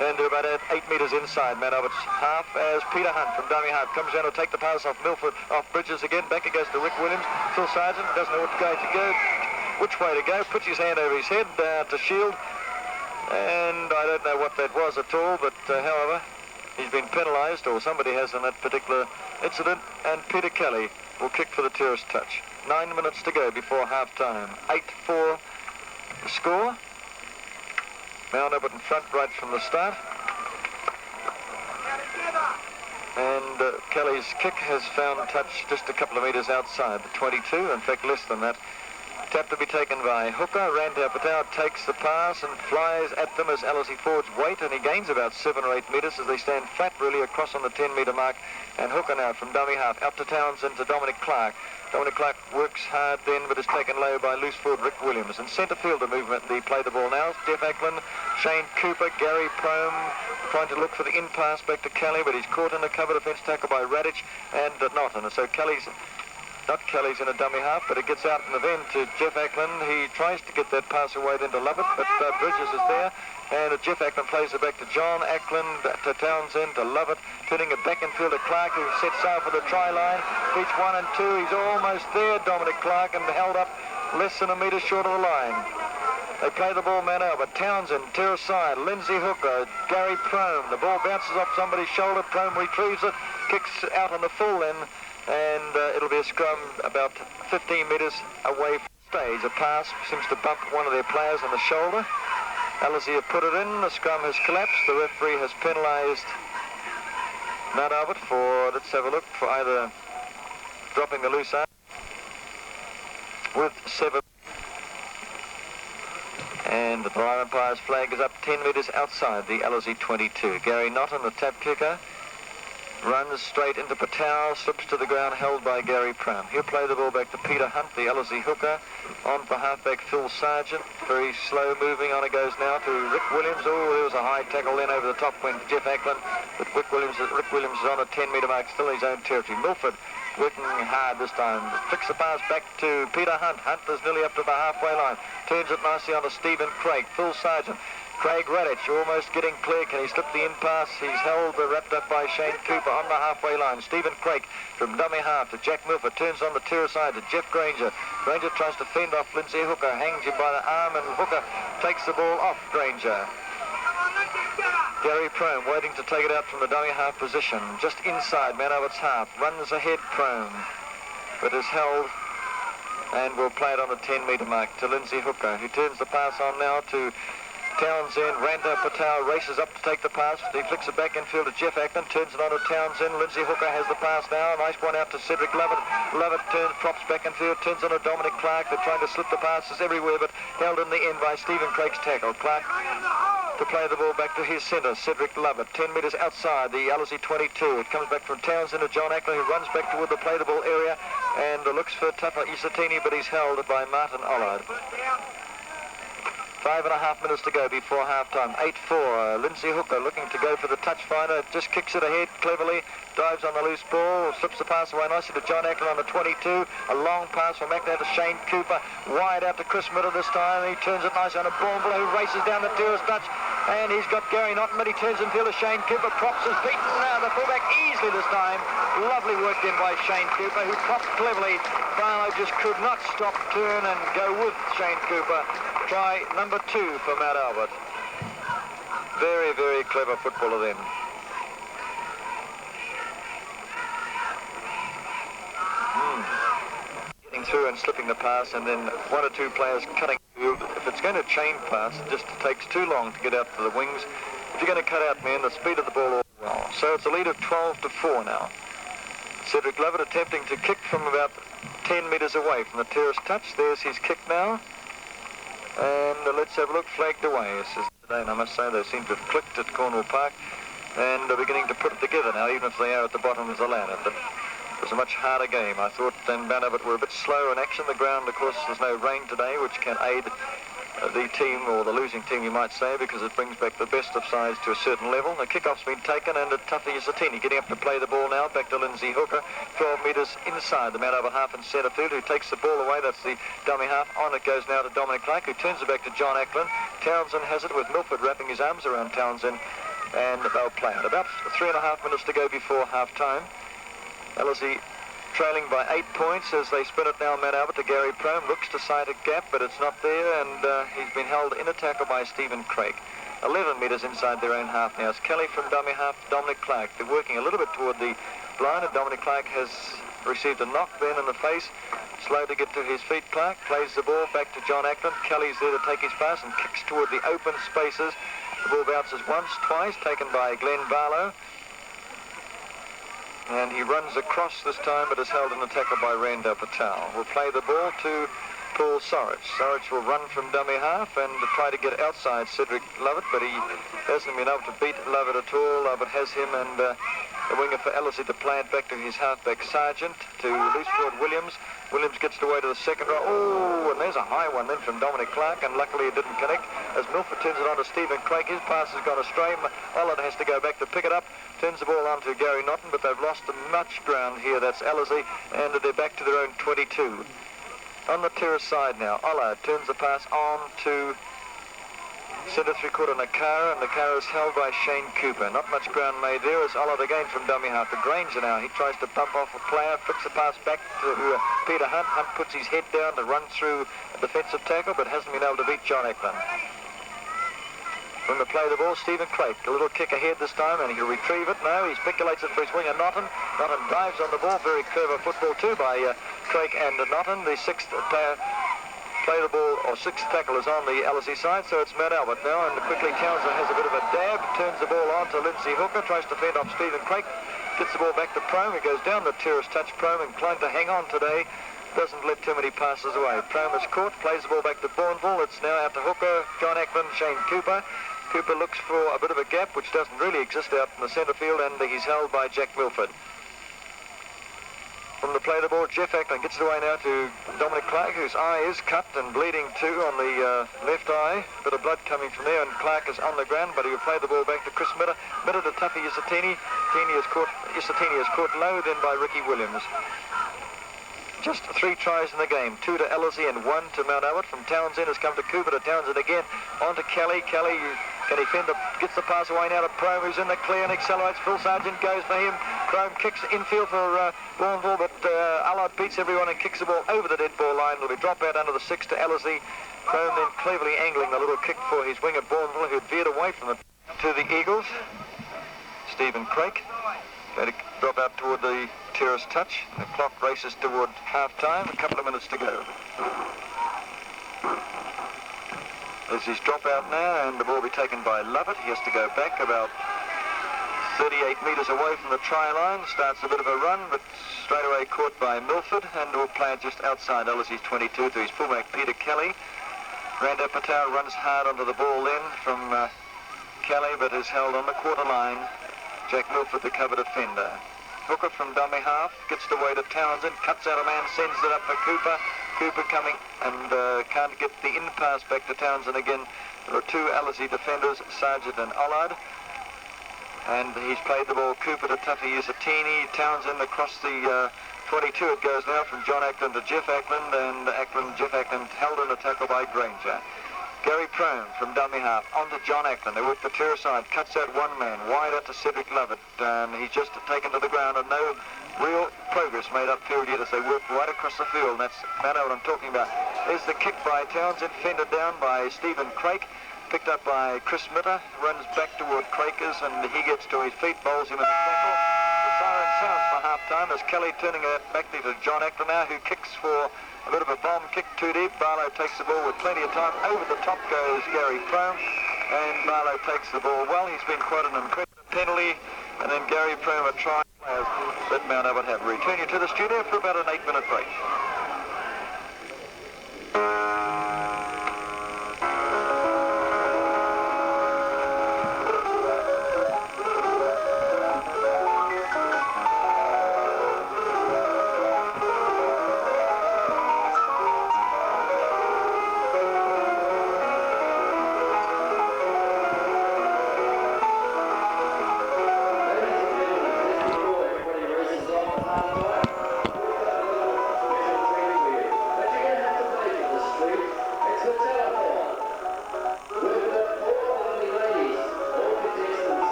And they're about 8 metres inside Mount Albert's half as Peter Hunt from dummy half comes down to take the pass off Milford, off Bridges again. Back it goes to Rick Williams. Phil Sargent doesn't know which way to go, puts his hand over his head to shield. And I don't know what that was at all, but however, he's been penalised, or somebody has in that particular incident. And Peter Kelly will kick for the terrace touch. 9 minutes to go before half-time. 8-4 the score. Mount Albert in front right from the start. And Kelly's kick has found touch just a couple of metres outside the 22, in fact less than that. Tap to be taken by Hooker. Randall Patel takes the pass and flies at them as Alizé Ford's weight, and he gains about 7 or 8 metres as they stand flat really across on the 10-metre mark. And Hooker now from dummy half out to Townsend to Dominic Clark. Dominic Clark works hard then, but is taken low by loose forward Rick Williams. And centre fielder movement, they play the ball now. Jeff Ackland, Shane Cooper, Gary Prome trying to look for the in-pass back to Kelly, but he's caught in a cover defence tackle by Radic and Naughton. And so Kelly's in a dummy half, but it gets out in the end to Jeff Ackland. He tries to get that pass away then to Lovett, but Bridges is there. And Jeff Ackland plays it back to John Ackland, to Townsend, to Lovett, turning it back in field to Clark, who sets sail for the try line. Beach 1 and 2, he's almost there, Dominic Clark, and held up less than a metre short of the line. They play the ball man over. Townsend, terrace side, Lindsay Hooker, Gary Prome. The ball bounces off somebody's shoulder, Prome retrieves it, kicks out on the full then, and it'll be a scrum about 15 metres away from the stage. A pass seems to bump one of their players on the shoulder. Alizé have put it in, the scrum has collapsed, the referee has penalised Mount Albert for, let's have a look, for either dropping the loose arm with 7. And the umpire's flag is up 10 metres outside the Alizé 22. Gary Naughton, the tap kicker, runs straight into Patel, slips to the ground, held by Gary Prome. He'll play the ball back to Peter Hunt, the Alizé hooker, on for halfback Phil Sargent. Very slow moving, on it goes now to Rick Williams. Oh, there was a high tackle then over the top went Jeff Ackland, but Rick Williams is on a 10-metre mark, still in his own territory. Milford working hard this time, flicks the pass back to Peter Hunt. Hunt is nearly up to the halfway line, turns it nicely on to Stephen Craig. Phil Sargent, Craig Radic almost getting clear. Can he slip the in-pass? He's held, wrapped up by Shane Cooper on the halfway line. Stephen Craig from dummy half to Jack Milford, turns on the terrace side to Jeff Granger. Granger tries to fend off Lindsay Hooker, hangs him by the arm, and Hooker takes the ball off Granger. Gary Prome waiting to take it out from the dummy half position, just inside Mount Albert's half, runs ahead Prome, but is held and will play it on the 10-metre mark to Lindsay Hooker, who turns the pass on now to Townsend. Randall Patel races up to take the pass. He flicks it back in field to Jeff Ackland, turns it on to Townsend. Lindsay Hooker has the pass now. Nice one out to Cedric Lovett. Lovett turns, props back in field, turns on to Dominic Clark. They're trying to slip the passes everywhere, but held in the end by Stephen Craig's tackle. Clark to play the ball back to his centre, Cedric Lovett, 10 metres outside the Alizé 22. It comes back from Townsend to John Ackland, who runs back toward the play the ball area and looks for Tupper Isatini, but he's held by Martin Ollard. 5.5 minutes to go before half-time. 8-4. Lindsay Hooker looking to go for the touch finder. Just kicks it ahead cleverly. Dives on the loose ball. Slips the pass away nicely to John Ackland on the 22. A long pass from Ackland to Shane Cooper. Wide out to Chris Miller this time. He turns it nicely on a Bourneville, who races down the terrace touch. And he's got Gary Naughton, but he turns in field to Shane Cooper. Props is beaten now. The fullback easily this time. Lovely work in by Shane Cooper, who propped cleverly. Barlow just could not stop, turn, and go with Shane Cooper. Try number 2 for Mount Albert. Very, very clever footballer then. Getting through and slipping the pass, and then 1 or 2 players cutting through. If it's going to chain pass, it just takes too long to get out to the wings. If you're going to cut out men, the speed of the ball all well. So it's a lead of 12-4 now. Cedric Lovett attempting to kick from about 10 metres away from the terrace touch. There's his kick now. And let's have a look, flagged away. This is today, and I must say they seem to have clicked at Cornwall Park, and they're beginning to put it together now, even if they are at the bottom of the ladder. But it was a much harder game. I thought Mount Albert were a bit slower in action. The ground, of course, there's no rain today, which can aid the team, or the losing team you might say, because it brings back the best of sides to a certain level. The kick-off's been taken, and Tuffy Isatini getting up to play the ball now, back to Lindsay Hooker, 12 metres inside the Mount Albert half in centre field, who takes the ball away. That's the dummy half. On it goes now to Dominic Clark, who turns it back to John Ackland. Townsend has it, with Milford wrapping his arms around Townsend, and they'll play it. About 3.5 minutes to go before half-time. Alizé trailing by 8 points as they spin it now. Mount Albert to Gary Prome, looks to sight a gap, but it's not there, and he's been held in a tackle by Stephen Craig. 11 metres inside their own half now. It's Kelly from dummy half, Dominic Clark. They're working a little bit toward the line, and Dominic Clark has received a knock then in the face. Slow to get to his feet. Clark plays the ball back to John Ackland. Kelly's there to take his pass and kicks toward the open spaces. The ball bounces once, twice, taken by Glenn Barlow. And he runs across this time, but is held in the tackle by Randall Patel. We'll play the ball to Paul Sorich. Sorich will run from dummy half and try to get outside Cedric Lovett, but he hasn't been able to beat Lovett at all. Lovett has him, and the winger for Ellerslie to play it back to his halfback Sargent, to loose forward Williams. Williams gets the way to the second row. Oh, and there's a high one then from Dominic Clark, and luckily it didn't connect as Milford turns it on to Stephen Craig. His pass has gone astray. Ollard has to go back to pick it up. Turns the ball on to Gary Naughton, but they've lost much ground here. That's Ellerslie, and they're back to their own 22. On the terrace side now, Ollard turns the pass on to centre three-quarter Nakara, and Nakara is held by Shane Cooper. Not much ground made there as Ollard again from dummy half to Granger now. He tries to bump off a player, flicks the pass back to Peter Hunt. Hunt puts his head down to run through a defensive tackle, but hasn't been able to beat John Eklund. From the play the ball, Stephen Craik, a little kick ahead this time, and he'll retrieve it. No, he speculates it for his winger, Naughton. Naughton dives on the ball. Very clever football too by Craik and Naughton. The sixth player play the ball, or sixth tackle is on the Ellerslie side, so it's Matt Albert now, and quickly Townsend has a bit of a dab, turns the ball on to Lindsay Hooker, tries to fend off Stephen Craik, gets the ball back to Prome. He goes down the terrace, touch Prome, inclined to hang on today. Doesn't let too many passes away. Prome is caught, plays the ball back to Bourneville. It's now out to Hooker, John Eklund, Shane Cooper. Cooper looks for a bit of a gap, which doesn't really exist out in the centre field, and he's held by Jack Milford. From the play the ball, Jeff Eklund gets it away now to Dominic Clark, whose eye is cut and bleeding too on the left eye. Bit of blood coming from there, and Clark is on the ground, but he will play the ball back to Chris Mitter. Mitter to Tuffy Isatini. Isatini is caught low then by Ricky Williams. Just 3 tries in the game, 2 to Ellerslie and 1 to Mount Albert. From Townsend has come to Cooper, to Townsend again, on to Kelly. Kelly can he fend, gets the pass away now to Prome, who's in the clear and accelerates. Phil Sargent goes for him. Prome kicks infield for Bourneville, but Allard beats everyone and kicks the ball over the dead ball line. It'll be drop out under the 6 to Ellerslie. Prome then cleverly angling the little kick for his winger Bourneville, who had veered away from it to the Eagles. Stephen Craik going to drop out toward the terrace touch. The clock races toward half-time. A couple of minutes to go. There's his drop out now, and the ball will be taken by Lovett. He has to go back about 38 metres away from the try line. Starts a bit of a run, but straight away caught by Milford, and will play it just outside Ellersie's 22 to his fullback Peter Kelly. Randall Patel runs hard onto the ball then from Kelly, but is held on the quarter line. Jack Milford, the cover defender. Hooker from dummy half, gets the way to Townsend, cuts out a man, sends it up for Cooper. Cooper coming and can't get the in pass back to Townsend again. There are 2 Ellerslie defenders, Sargent and Ollard. And he's played the ball, Cooper to Tuffy Isatini. Townsend across the 22 it goes now from John Eklund to Jeff Eklund, and Jeff Eklund held in a tackle by Granger. Gary Prome from dummy half, on to John Eklund. They work the terrace side, cuts out one man, wide out to Cedric Lovett. He's just taken to the ground, and no real progress made upfield yet as they work right across the field. And that's what I'm talking about. There's the kick by Townsend, fended down by Stephen Craik, picked up by Chris Mitter, runs back toward Craikers, and he gets to his feet, bowls him in the tackle. The siren sounds for half-time as Kelly turning it back to John Eklund now, who kicks for a bit of a bomb kick too deep. Barlow takes the ball with plenty of time. Over the top goes Gary Prome, and Barlow takes the ball well. He's been quite an incredible penalty, and then Gary Prome a try that Mount Albert have. Return you to the studio for about an 8-minute break.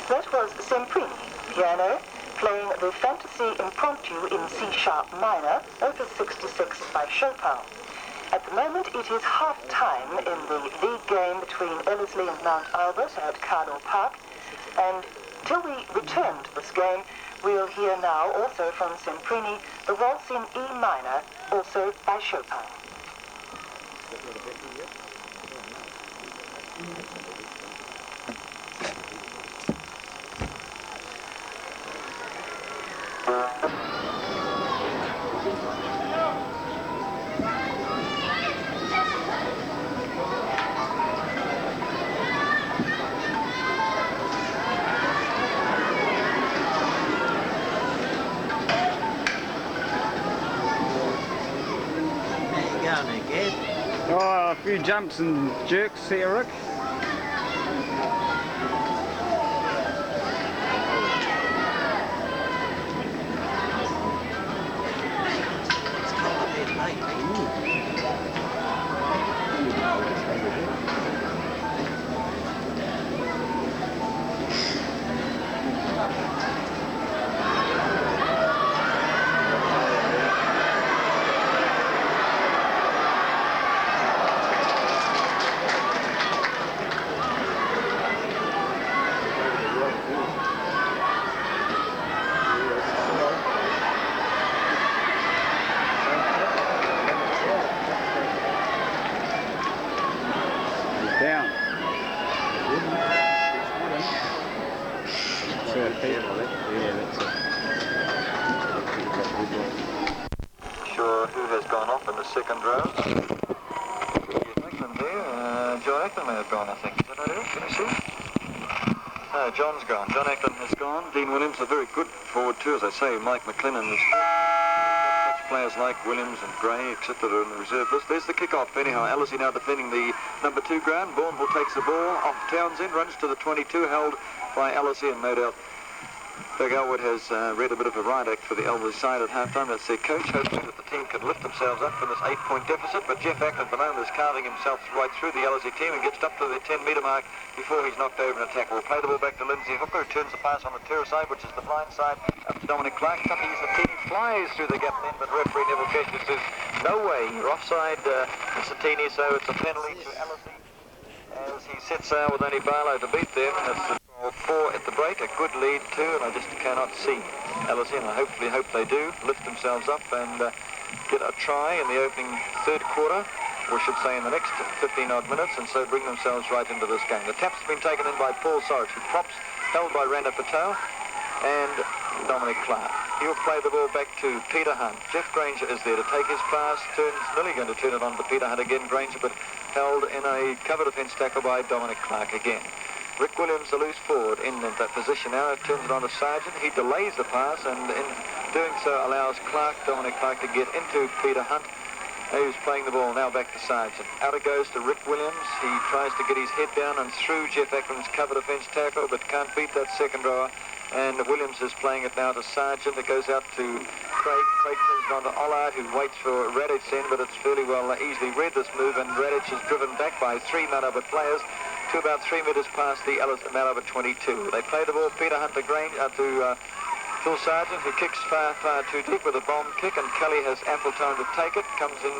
That was Semprini, piano, playing the Fantasy Impromptu in C-sharp minor, opus 66 by Chopin. At the moment, it is half-time in the league game between Ellerslie and Mount Albert at Carnell Park, and till we return to this game, we'll hear now, also from Semprini, the waltz in E minor, also by Chopin.
Oh, a few jumps and jerks here, Rick.
Ackland there. John Ackland may have gone, I think. Is that right, Eric? Can you see? No, John's gone. John Ackland has gone. Dean Williams, a very good forward too, as I say. Mike McLennan is such players like Williams and Gray, etc. are in the reserve list. There's the kick-off. Anyhow, Alice now defending the number 2 ground. Bourneville takes the ball off Townsend, runs to the 22, held by Alice, and no doubt Doug Elwood has read a bit of a riot act for the Elwood side at half-time. That's their coach, hoping that the team can lift themselves up from this 8-point deficit. But Jeff Ackland at the moment is carving himself right through the LSE team and gets up to the 10-metre mark before he's knocked over in a tackle. We'll play the ball back to Lindsay Hooker, who turns the pass on the Terra side, which is the blind side, up to Dominic Clark. Tuffy Satini flies through the gap then, but referee Neville Kesher says, no way, you're offside, Satini, so it's a penalty to LSE as he sets out with only Barlow to beat them. It's the 4 at the break, a good lead too, and I just cannot see LSE, and I hopefully hope they do lift themselves up and get a try in the opening third quarter, or should say in the next 15 odd minutes, and so bring themselves right into this game. The tap's been taken in by Paul Sorich, who props, held by Randa Patel and Dominic Clark. He'll play the ball back to Peter Hunt. Jeff Granger is there to take his pass, nearly going to turn it on to Peter Hunt again. Granger, but held in a cover defence tackle by Dominic Clark again. Rick Williams, the loose forward, in that position now, turns it on to Sargent. He delays the pass, and in doing so allows Dominic Clark to get into Peter Hunt, who's playing the ball now back to Sargent. Out it goes to Rick Williams. He tries to get his head down and through Jeff Ackland's cover defence tackle, but can't beat that second rower. And Williams is playing it now to Sargent. It goes out to Craig. Craig turns it on to Ollard, who waits for Radic in, but it's fairly well easily read this move, and Radic is driven back by 3 Mount Albert players to about 3 metres past the Mount Albert 22. They play the ball, Peter Hunt to Phil Sargent, who kicks far too deep with a bomb kick, and Kelly has ample time to take it. Comes in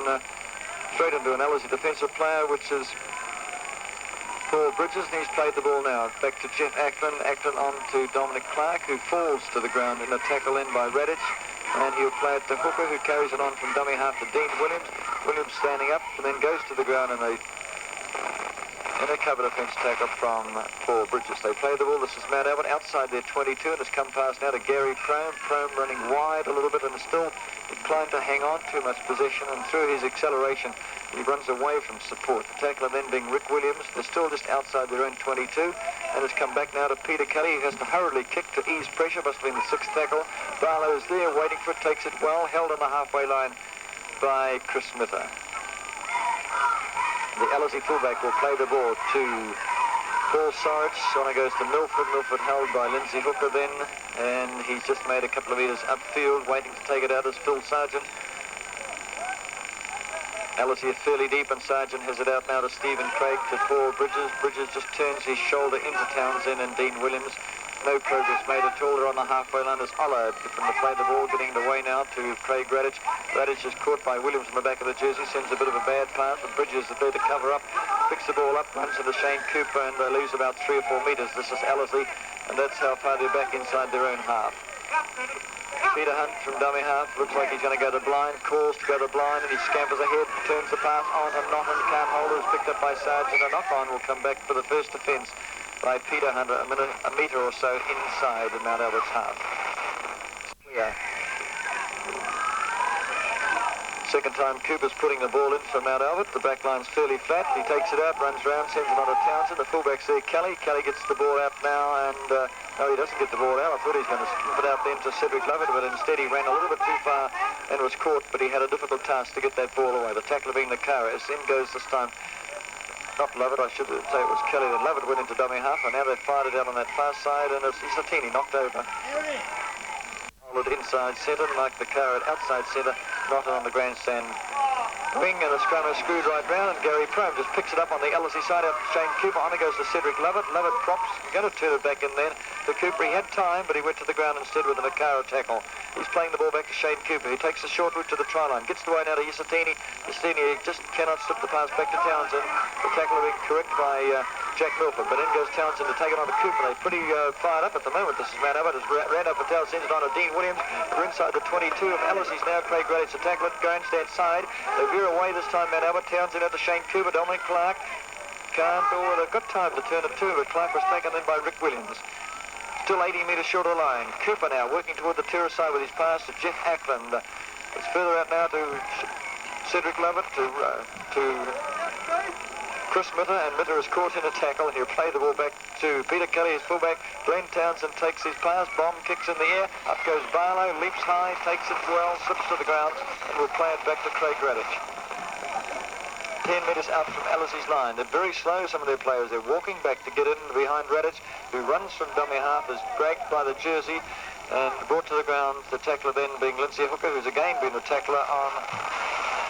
straight into an LSE defensive player, which is Paul Bridges, and he's played the ball now. Back to Jeff Ackland. Ackland on to Dominic Clark, who falls to the ground in a tackle in by Radic. And he'll play it to Hooker, who carries it on from dummy half to Dean Williams. Williams standing up and then goes to the ground in a cover defence tackle from Paul Bridges. They play the ball. This is Mount Albert outside their 22, and it's come past now to Gary Prome. Prome running wide a little bit and is still inclined to hang on too much possession, and through his acceleration he runs away from support. The tackler then being Rick Williams. They're still just outside their own 22, and has come back now to Peter Kelly, who has to hurriedly kick to ease pressure. Must have been the 6th tackle. Barlow is there waiting for it, takes it well, held on the halfway line by Chris Smither. The LSE fullback will play the ball to Paul Sorich. On it goes to Milford. Milford held by Lindsay Hooker then, and he's just made a couple of metres upfield. Waiting to take it out is Phil Sargent. LSE is fairly deep, and Sargent has it out now to Stephen Craig, to Paul Bridges. Bridges just turns his shoulder into Townsend and Dean Williams. No progress made at all. They're on the halfway line as Ollard from the play the ball, getting it away now to Craig Radic. Radic is caught by Williams on the back of the jersey, sends a bit of a bad pass, and Bridges is there to cover up, picks the ball up, runs into Shane Cooper, and they lose about 3 or 4 metres. This is LSE, and that's how far they're back inside their own half. Peter Hunt from dummy half, looks like he's going to go to blind, calls to go to blind, and he scampers ahead, turns the pass on and Notton, can't hold it, is picked up by Sargent. A knock-on will come back for the first offence by Peter Hunt, a metre or so inside the Mount Albert's half. Clear. Second time Cooper's putting the ball in for Mount Albert. The back line's fairly flat. He takes it out, runs round, sends it on to Townsend. The fullback's there, Kelly. Kelly gets the ball out now, and no, he doesn't get the ball out. I thought he was going to slip it out then to Cedric Lovett, but instead he ran a little bit too far and was caught, but he had a difficult task to get that ball away. The tackler being the Cara. As in goes this time, not Lovett, I should say it was Kelly. Then Lovett went into dummy half, and now they've fired it out on that far side, and it's Satini knocked over. Hold it inside centre, Mark the Cara at outside centre, not on the grandstand wing, and the scrum is screwed right round, and Gary Prome just picks it up on the LSE side out to Shane Cooper. On it goes to Cedric Lovett. Lovett props. He's going to turn it back in then to Cooper. He had time, but he went to the ground instead with a Nakara tackle. He's playing the ball back to Shane Cooper. He takes the short route to the try line. Gets the way now to Satini. Satini just cannot slip the pass back to Townsend. The tackle being correct by Jack Milford. But in goes Townsend to take it on to Cooper. They're pretty fired up at the moment. This is Mount Albert as Rando Patel sends it on to Dean Williams. We're inside the 22 of LSE's now. Craig Radic to tackle it. Grandstand side. They veer away this time, Mount Albert. Townsend out to Shane Cooper. Dominic Clark can't, or they've got time to turn it too, but Clark was taken in by Rick Williams. Still 80 metres short of the line. Cooper now working toward the terrace side with his pass to Jeff Ackland. It's further out now to Cedric Lovett to Chris Mitter, and Mitter is caught in a tackle. He'll play the ball back to Peter Kelly, his fullback. Glenn Townsend takes his pass. Bomb kicks in the air. Up goes Barlow, leaps high, takes it well, slips to the ground, and will play it back to Craig Radic. 10 metres out from Alice's line. They're very slow, some of their players. They're walking back to get in behind Radic, who runs from dummy half, is dragged by the jersey and brought to the ground. The tackler then being Lindsay Hooker, who's again been a tackler on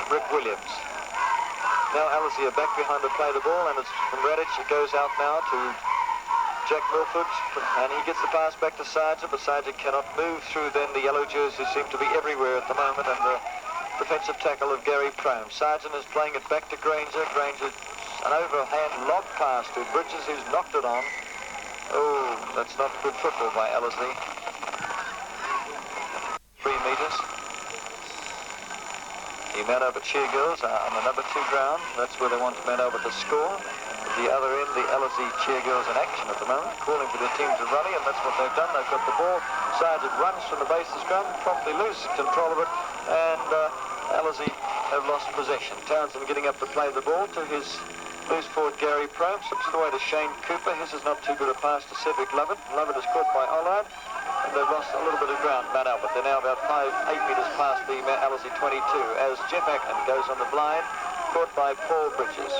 Rick Williams. Now Alice are back behind to play the ball, and it's from Radic. It goes out now to Jack Milford, and he gets the pass back to Sargent, but Sargent cannot move through then the yellow jerseys, who seem to be everywhere at the moment, and the defensive tackle of Gary Prome. Sargent is playing it back to Granger. Granger, an overhand lob pass to Bridges, who's knocked it on. Oh, that's not good football by Ellerslie. 3 metres. The Manobert Cheergirls are on the number 2 ground. That's where they want Manobert to score. At the other end, the Ellerslie Cheergirls in action at the moment, calling for their team to rally, and that's what they've done. They've got the ball. Sargent runs from the base of the scrum, promptly loses control of it, and Ellerslie have lost possession. Townsend getting up to play the ball to his loose forward Gary Prome, slips it away to Shane Cooper. His is not too good a pass to Cedric Lovett. Lovett is caught by Ollard, and they've lost a little bit of ground, Mount Albert. They're now about 8 metres past the Ellerslie 22, as Jeff Ackland goes on the blind, caught by Paul Bridges.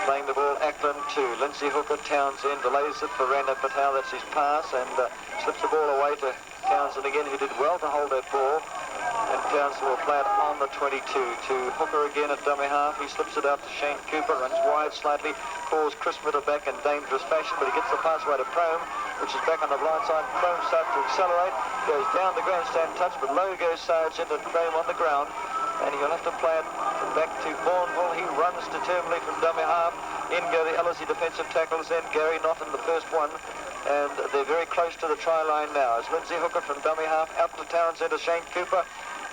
Playing the ball, Ackland to Lindsay Hooker. Townsend delays it for Randa Patel. That's his pass, and slips the ball away to Townsend again, who did well to hold that ball. And Townsend will play it on the 22 to Hooker again at dummy half. He slips it out to Shane Cooper, runs wide slightly, calls Chris Mitter back in dangerous fashion, but he gets the pass away to Prome, which is back on the blind side. Prome starts to accelerate, goes down the grandstand touch, but low goes Sargent and Prome on the ground. And he'll have to play it back to Bourneville. He runs determinedly from dummy half. In go the Ellerslie defensive tackles then. Gary not in the first one. And they're very close to the try line now. As Lindsay Hooker from dummy half out to Townsend to Shane Cooper.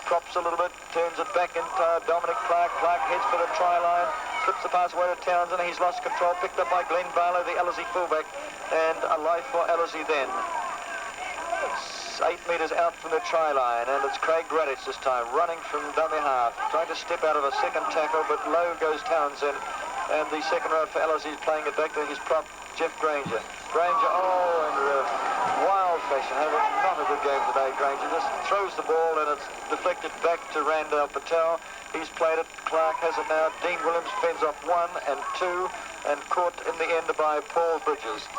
Props a little bit, turns it back into Dominic Clark. Clark heads for the try line. Slips the pass away to Townsend. He's lost control. Picked up by Glenn Barlow, the Ellerslie fullback. And a life for Ellerslie then. 8 metres out from the try line, and it's Craig Radic this time, running from dummy half, trying to step out of a second tackle, but low goes Townsend, and the second row for Ellerslie is playing it back to his prop, Jeff Granger. Granger, in wild fashion, having not a good game today. Granger just throws the ball, and it's deflected back to Randall Patel. He's played it, Clark has it now, Dean Williams fends off 1 and 2, and caught in the end by Paul Bridges.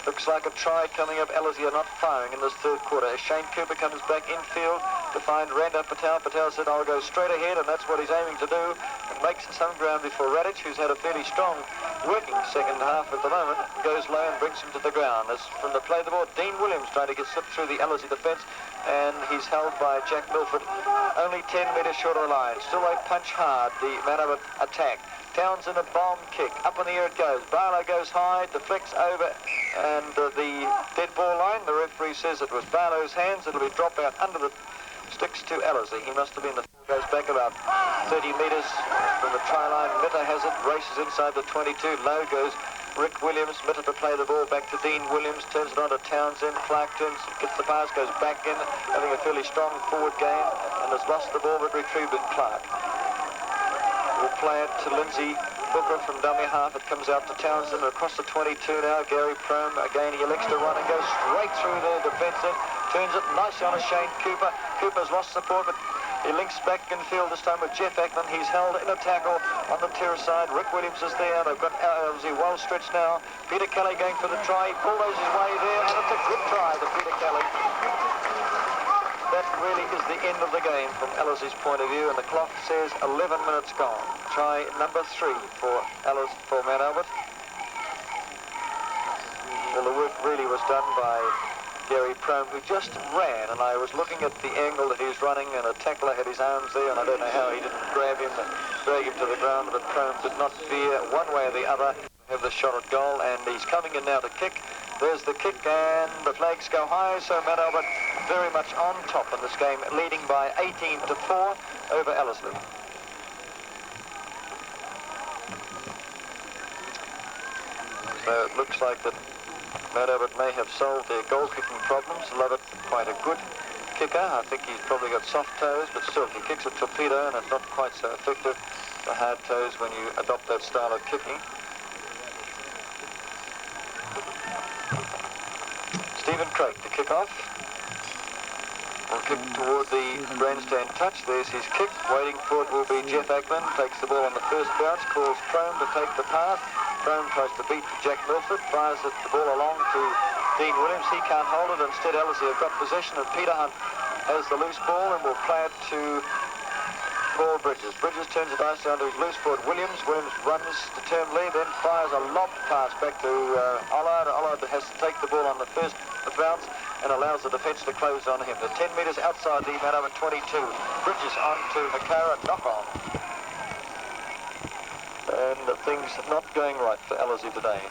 Looks like a try coming up. Ellerslie are not firing in this third quarter. As Shane Cooper comes back infield to find Randa Patel. Patel said, I'll go straight ahead, and that's what he's aiming to do. And makes some ground before Radic, who's had a fairly strong working second half at the moment, goes low and brings him to the ground. As from the play the ball, Dean Williams trying to get slipped through the Ellerslie defence, and he's held by Jack Milford. Only 10 metres short of the line. Still a punch hard, the Manobert attack. Townsend a bomb kick. Up in the air it goes. Barlow goes high, deflects over, and the dead ball line. The referee says it was Barlow's hands. It'll be dropped out under the sticks to Ellerslie. He must have been goes back about 30 metres from the try line. Mitter has it, races inside the 22. Low goes Rick Williams. Mitter to play the ball back to Dean Williams. Turns it on to Townsend. Clark turns, gets the pass, goes back in, having a fairly strong forward game, and has lost the ball but retrieved it. Clark will play it to Lindsay Hooker from dummy half. It comes out to Townsend across the 22 now. Gary Prome again, he elects to run and goes straight through their defence. Turns it nicely on to Shane Cooper. Cooper's lost support, but he links back in field this time with Jeff Ackland. He's held in a tackle on the terrace side. Rick Williams is there. They've got Ellerslie well stretched now. Peter Kelly going for the try. He bulldoes his way there, and it's a good try to Peter Kelly. That really is the end of the game from Ellerslie's point of view, and the clock says 11 minutes gone. Try number 3 for Mount Albert. Well, the work really was done by Gary Prome, who just ran, and I was looking at the angle that he was running, and a tackler had his arms there, and I don't know how he didn't grab him and drag him to the ground, but Prome did not veer one way or the other. Have the shot at goal, and he's coming in now to kick. There's the kick, and the flags go high, so Mount Albert very much on top in this game, leading by 18-4 over Ellerslie. So it looks like that Mount Albert may have solved their goal-kicking problems. Lovett, quite a good kicker. I think he's probably got soft toes, but still, he kicks a torpedo and it's not quite so effective, the hard toes, when you adopt that style of kicking. Stephen Craig to kick off. Will kick toward the grandstand touch. There's his kick. Waiting for it will be Jeff Ackman. Takes the ball on the first bounce. Calls Crome to take the pass. Crome tries to beat Jack Milford. Fires the ball along to Dean Williams. He can't hold it. Instead, Ellerslie have got possession, and Peter Hunt has the loose ball and will play it to Paul Bridges. Bridges turns it nicely onto his loose forward Williams. Williams runs determinedly, then fires a lob pass back to Ollard. Ollard has to take the ball on the first bounce and allows the defence to close on him. They're 10 metres outside the man over 22. Bridges on to Makara, knock on. And things not going right for Ellerslie today.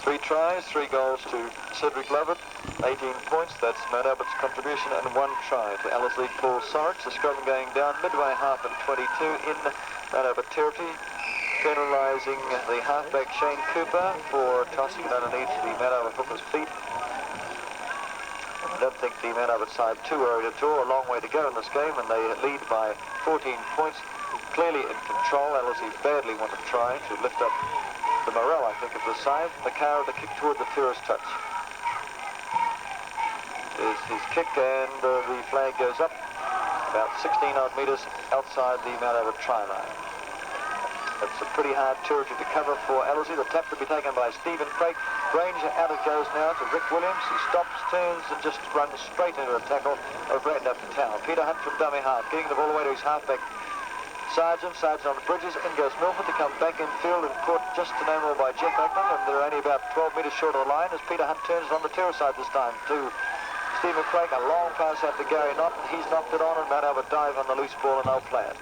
3 tries, 3 goals to Cedric Lovett, 18 points. That's Mount Albert's contribution, and 1 try to Ellerslie. Paul Sorich. The scrum going down midway half and 22 in Mount Albert territory. Penalising the halfback Shane Cooper for tossing it underneath the Mount Albert hooker's feet. I don't think the Mount Albert side too worried at all. A long way to go in this game, and they lead by 14 points. Clearly in control. Ellerslie badly want to try to lift up the morale, I think, of the side. Makara the kick toward the tourist touch. There's his kick, and the flag goes up about 16 odd metres outside the Mount Albert try line. It's a pretty hard territory to cover for Ellerslie. The tap to be taken by Stephen Craig. Granger out it goes now to Rick Williams. He stops, turns, and just runs straight into a tackle of Randolph Patel. Peter Hunt from dummy half, getting the ball away to his halfback Sargent. Sargent on the Bridges. In goes Milford to come back in field and caught just to no more by Jeff Ackman. And they're only about 12 metres short of the line as Peter Hunt turns on the terror side this time to Stephen Craig. A long pass out to Gary Knott. He's knocked it on, and Mount Albert dive on the loose ball, and they'll play it.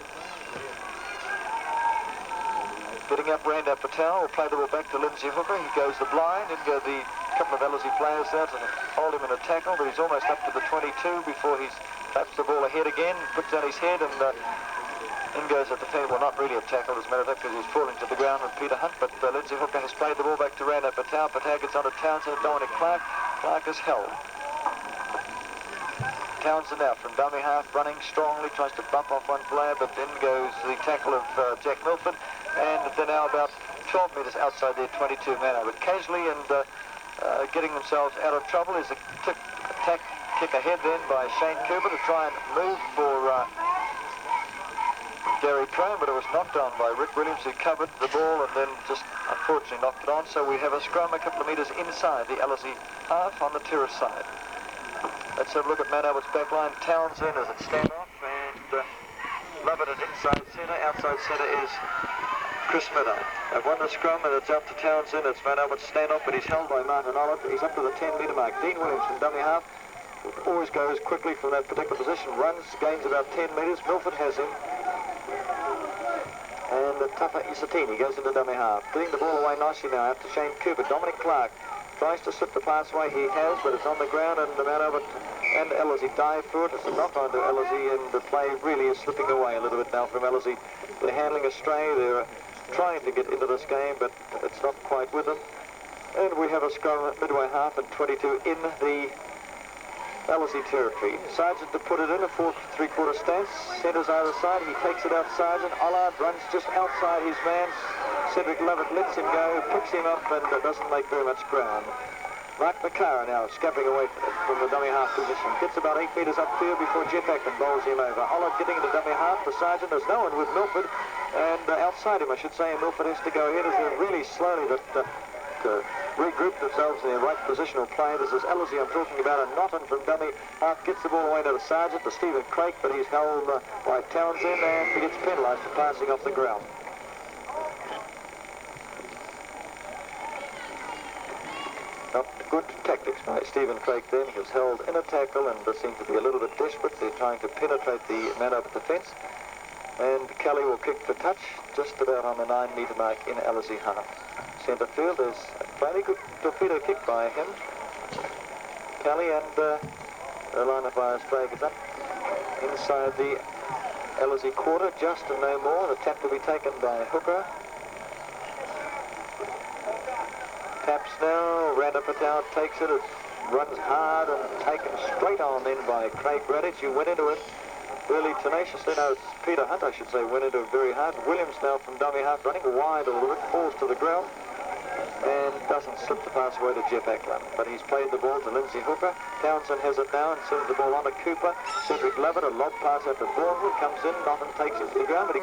Getting up Randolph Patel will play the ball back to Lindsay Hooker. He goes the blind. In go the couple of Ellerslie players there to hold him in a tackle, but he's almost up to the 22 before he's taps the ball ahead again, puts down his head, and in goes a defender. Well, not really a tackle, as a matter of fact, because he's falling to the ground with Peter Hunt, but Lindsay Hooker has played the ball back to Randolph Patel. Patel gets onto Townsend, Dominic Clark. Clark is held. Townsend now from dummy half, running strongly, tries to bump off one player, but in goes the tackle of Jack Milford, and they're now about 12 metres outside their 22 man over. Casually and getting themselves out of trouble is a kick ahead then by Shane Cooper to try and move for Gary Crome, but it was knocked on by Rick Williams, who covered the ball and then just unfortunately knocked it on. So we have a scrum a couple of metres inside the Ellerslie half on the terrace side. Let's have a look at Mount Albert's back line. Townsend as it stand off, and Lovett at inside centre. Outside centre is Chris Midday. They've won the scrum, and it's up to Townsend. It's Mount Albert's stand off, but he's held by Martin Ollard. He's up to the 10-metre mark. Dean Williams from dummy half always goes quickly from that particular position. Runs, gains about 10 metres. Milford has him. And the tougher Isatini goes into dummy half. Getting the ball away nicely now out to Shane Cooper. Dominic Clark tries to slip the pass away. He has, but it's on the ground, and the Mount Albert and Ellerslie dive for it. It's a knock on to Ellerslie, and the play really is slipping away a little bit now from Ellerslie. They're handling astray. They're trying to get into this game, but it's not quite with them. And we have a scrum at midway half and 22 in the Ellerslie territory. Sargent to put it in a 4 3/4 stance. Centres either side. He takes it out. Sargent. Ollard runs just outside his man. Cedric Lovett lets him go, picks him up, and doesn't make very much ground. Mark Makara now scampering away from the dummy half position. Gets about 8 metres upfield before Jeff Ackman bowls him over. Ollard getting into dummy half. The Sargent, there's no one with Milford, and outside him, I should say, and Milford has to go ahead as they're really slowly regroup themselves in their right positional play. This is Ellerslie I'm talking about, and Notton from dummy half gets the ball away to the Sargent, to Stephen Craig, but he's held by Townsend, and he gets penalised for passing off the ground. Not good tactics by Stephen Craig then. He was held in a tackle and seemed to be a little bit desperate. They're trying to penetrate the man over defence. And Kelly will kick for touch just about on the 9-metre mark in Ellerslie half. Centre field is a fairly good torpedo kick by him. Kelly, and the line of fire flag is up. Inside the Ellerslie quarter, just and no more. The tap to be taken by Hooker. taps now. Randa Patel takes it. It runs hard and taken straight on then by Craig Bradditch, who went into it really tenaciously. No, it's Peter Hunt, I should say, went into it very hard. Williams now from dummy half, running wide a little bit, falls to the ground and doesn't slip the pass away to Jeff Ackland. But he's played the ball to Lindsay Hooker. Townsend has it now and sends the ball on to Cooper. Cedric Lovett, a lob pass at the Bournemouth, comes in, Norton takes it to the ground, but he